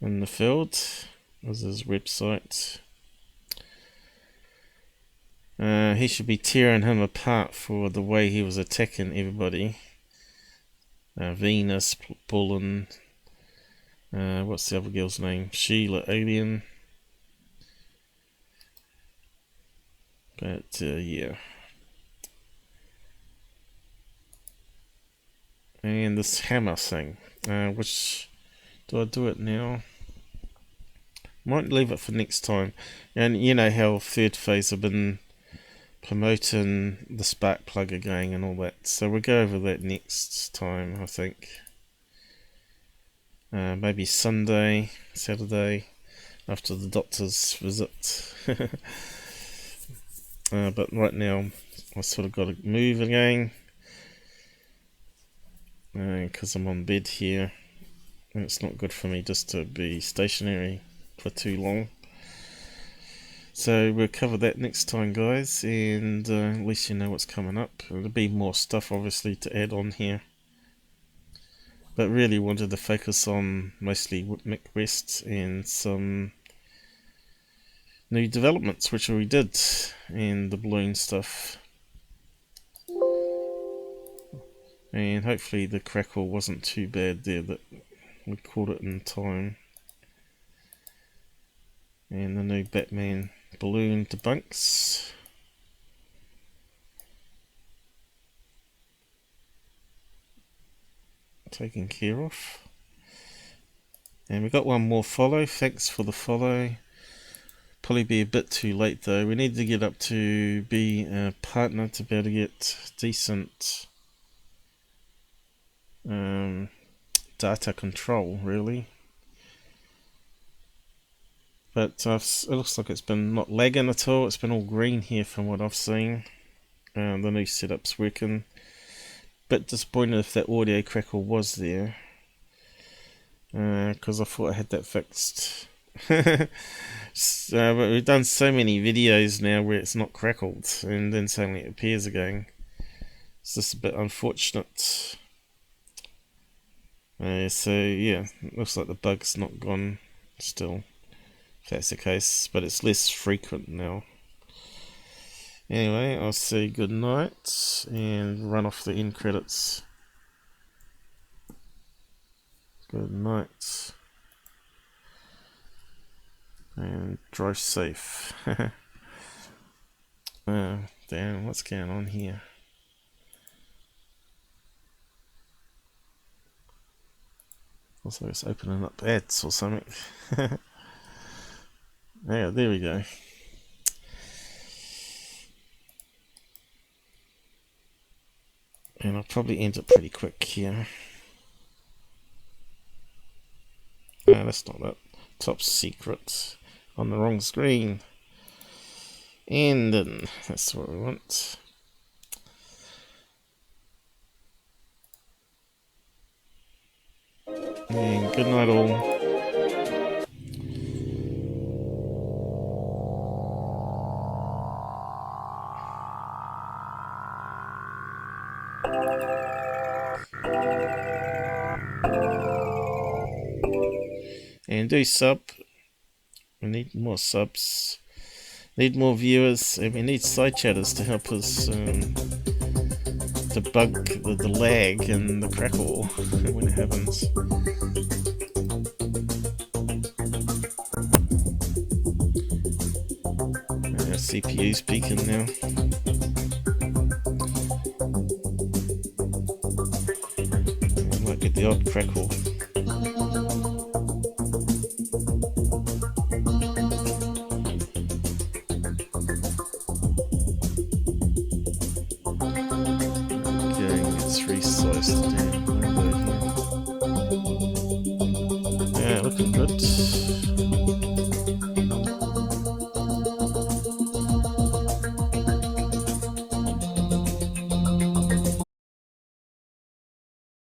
in the field. This is his website. He should be tearing him apart for the way he was attacking everybody. Venus, Bullen, what's the other girl's name? Sheila, Alien. But yeah. And this hammer thing, which, do I do it now? Might leave it for next time. And you know how Third Phase have been promoting the spark plug again and all that, so we'll go over that next time, I think. Maybe Sunday, Saturday, after the doctor's visit. But right now I sort of got to move again, because I'm on bed here and it's not good for me just to be stationary for too long. So we'll cover that next time, guys, and at least you know what's coming up. There'll be more stuff obviously to add on here, but really wanted to focus on mostly Mick West and some new developments which we did, and the balloon stuff, and hopefully the crackle wasn't too bad there, that we caught it in time. And the new Batman balloon debunks. Taken care of. And we got one more follow. Thanks for the follow. Probably be a bit too late though. We need to get up to be a partner to be able to get decent data control, really. But it looks like it's been not lagging at all. It's been all green here from what I've seen. The new setup's working. Bit disappointed if that audio crackle was there, because I thought I had that fixed. But we've done so many videos now where it's not crackled and then suddenly it appears again. It's just a bit unfortunate. So yeah, looks like the bug's not gone still, if that's the case, but it's less frequent now. Anyway, I'll say good night and run off the end credits. Good night. And drive safe. Damn, what's going on here? Also, it's opening up ads or something. Yeah, there we go. And I'll probably end it pretty quick here. No, that's not it. Top secret. On the wrong screen. And then that's what we want. And good night all. And do sub. We need more subs. Need more viewers, and we need side chatters to help us debug the lag and the crackle when it happens. CPU's peaking now. I might get the odd crackle. Okay, it's resized down. Yeah, looking good.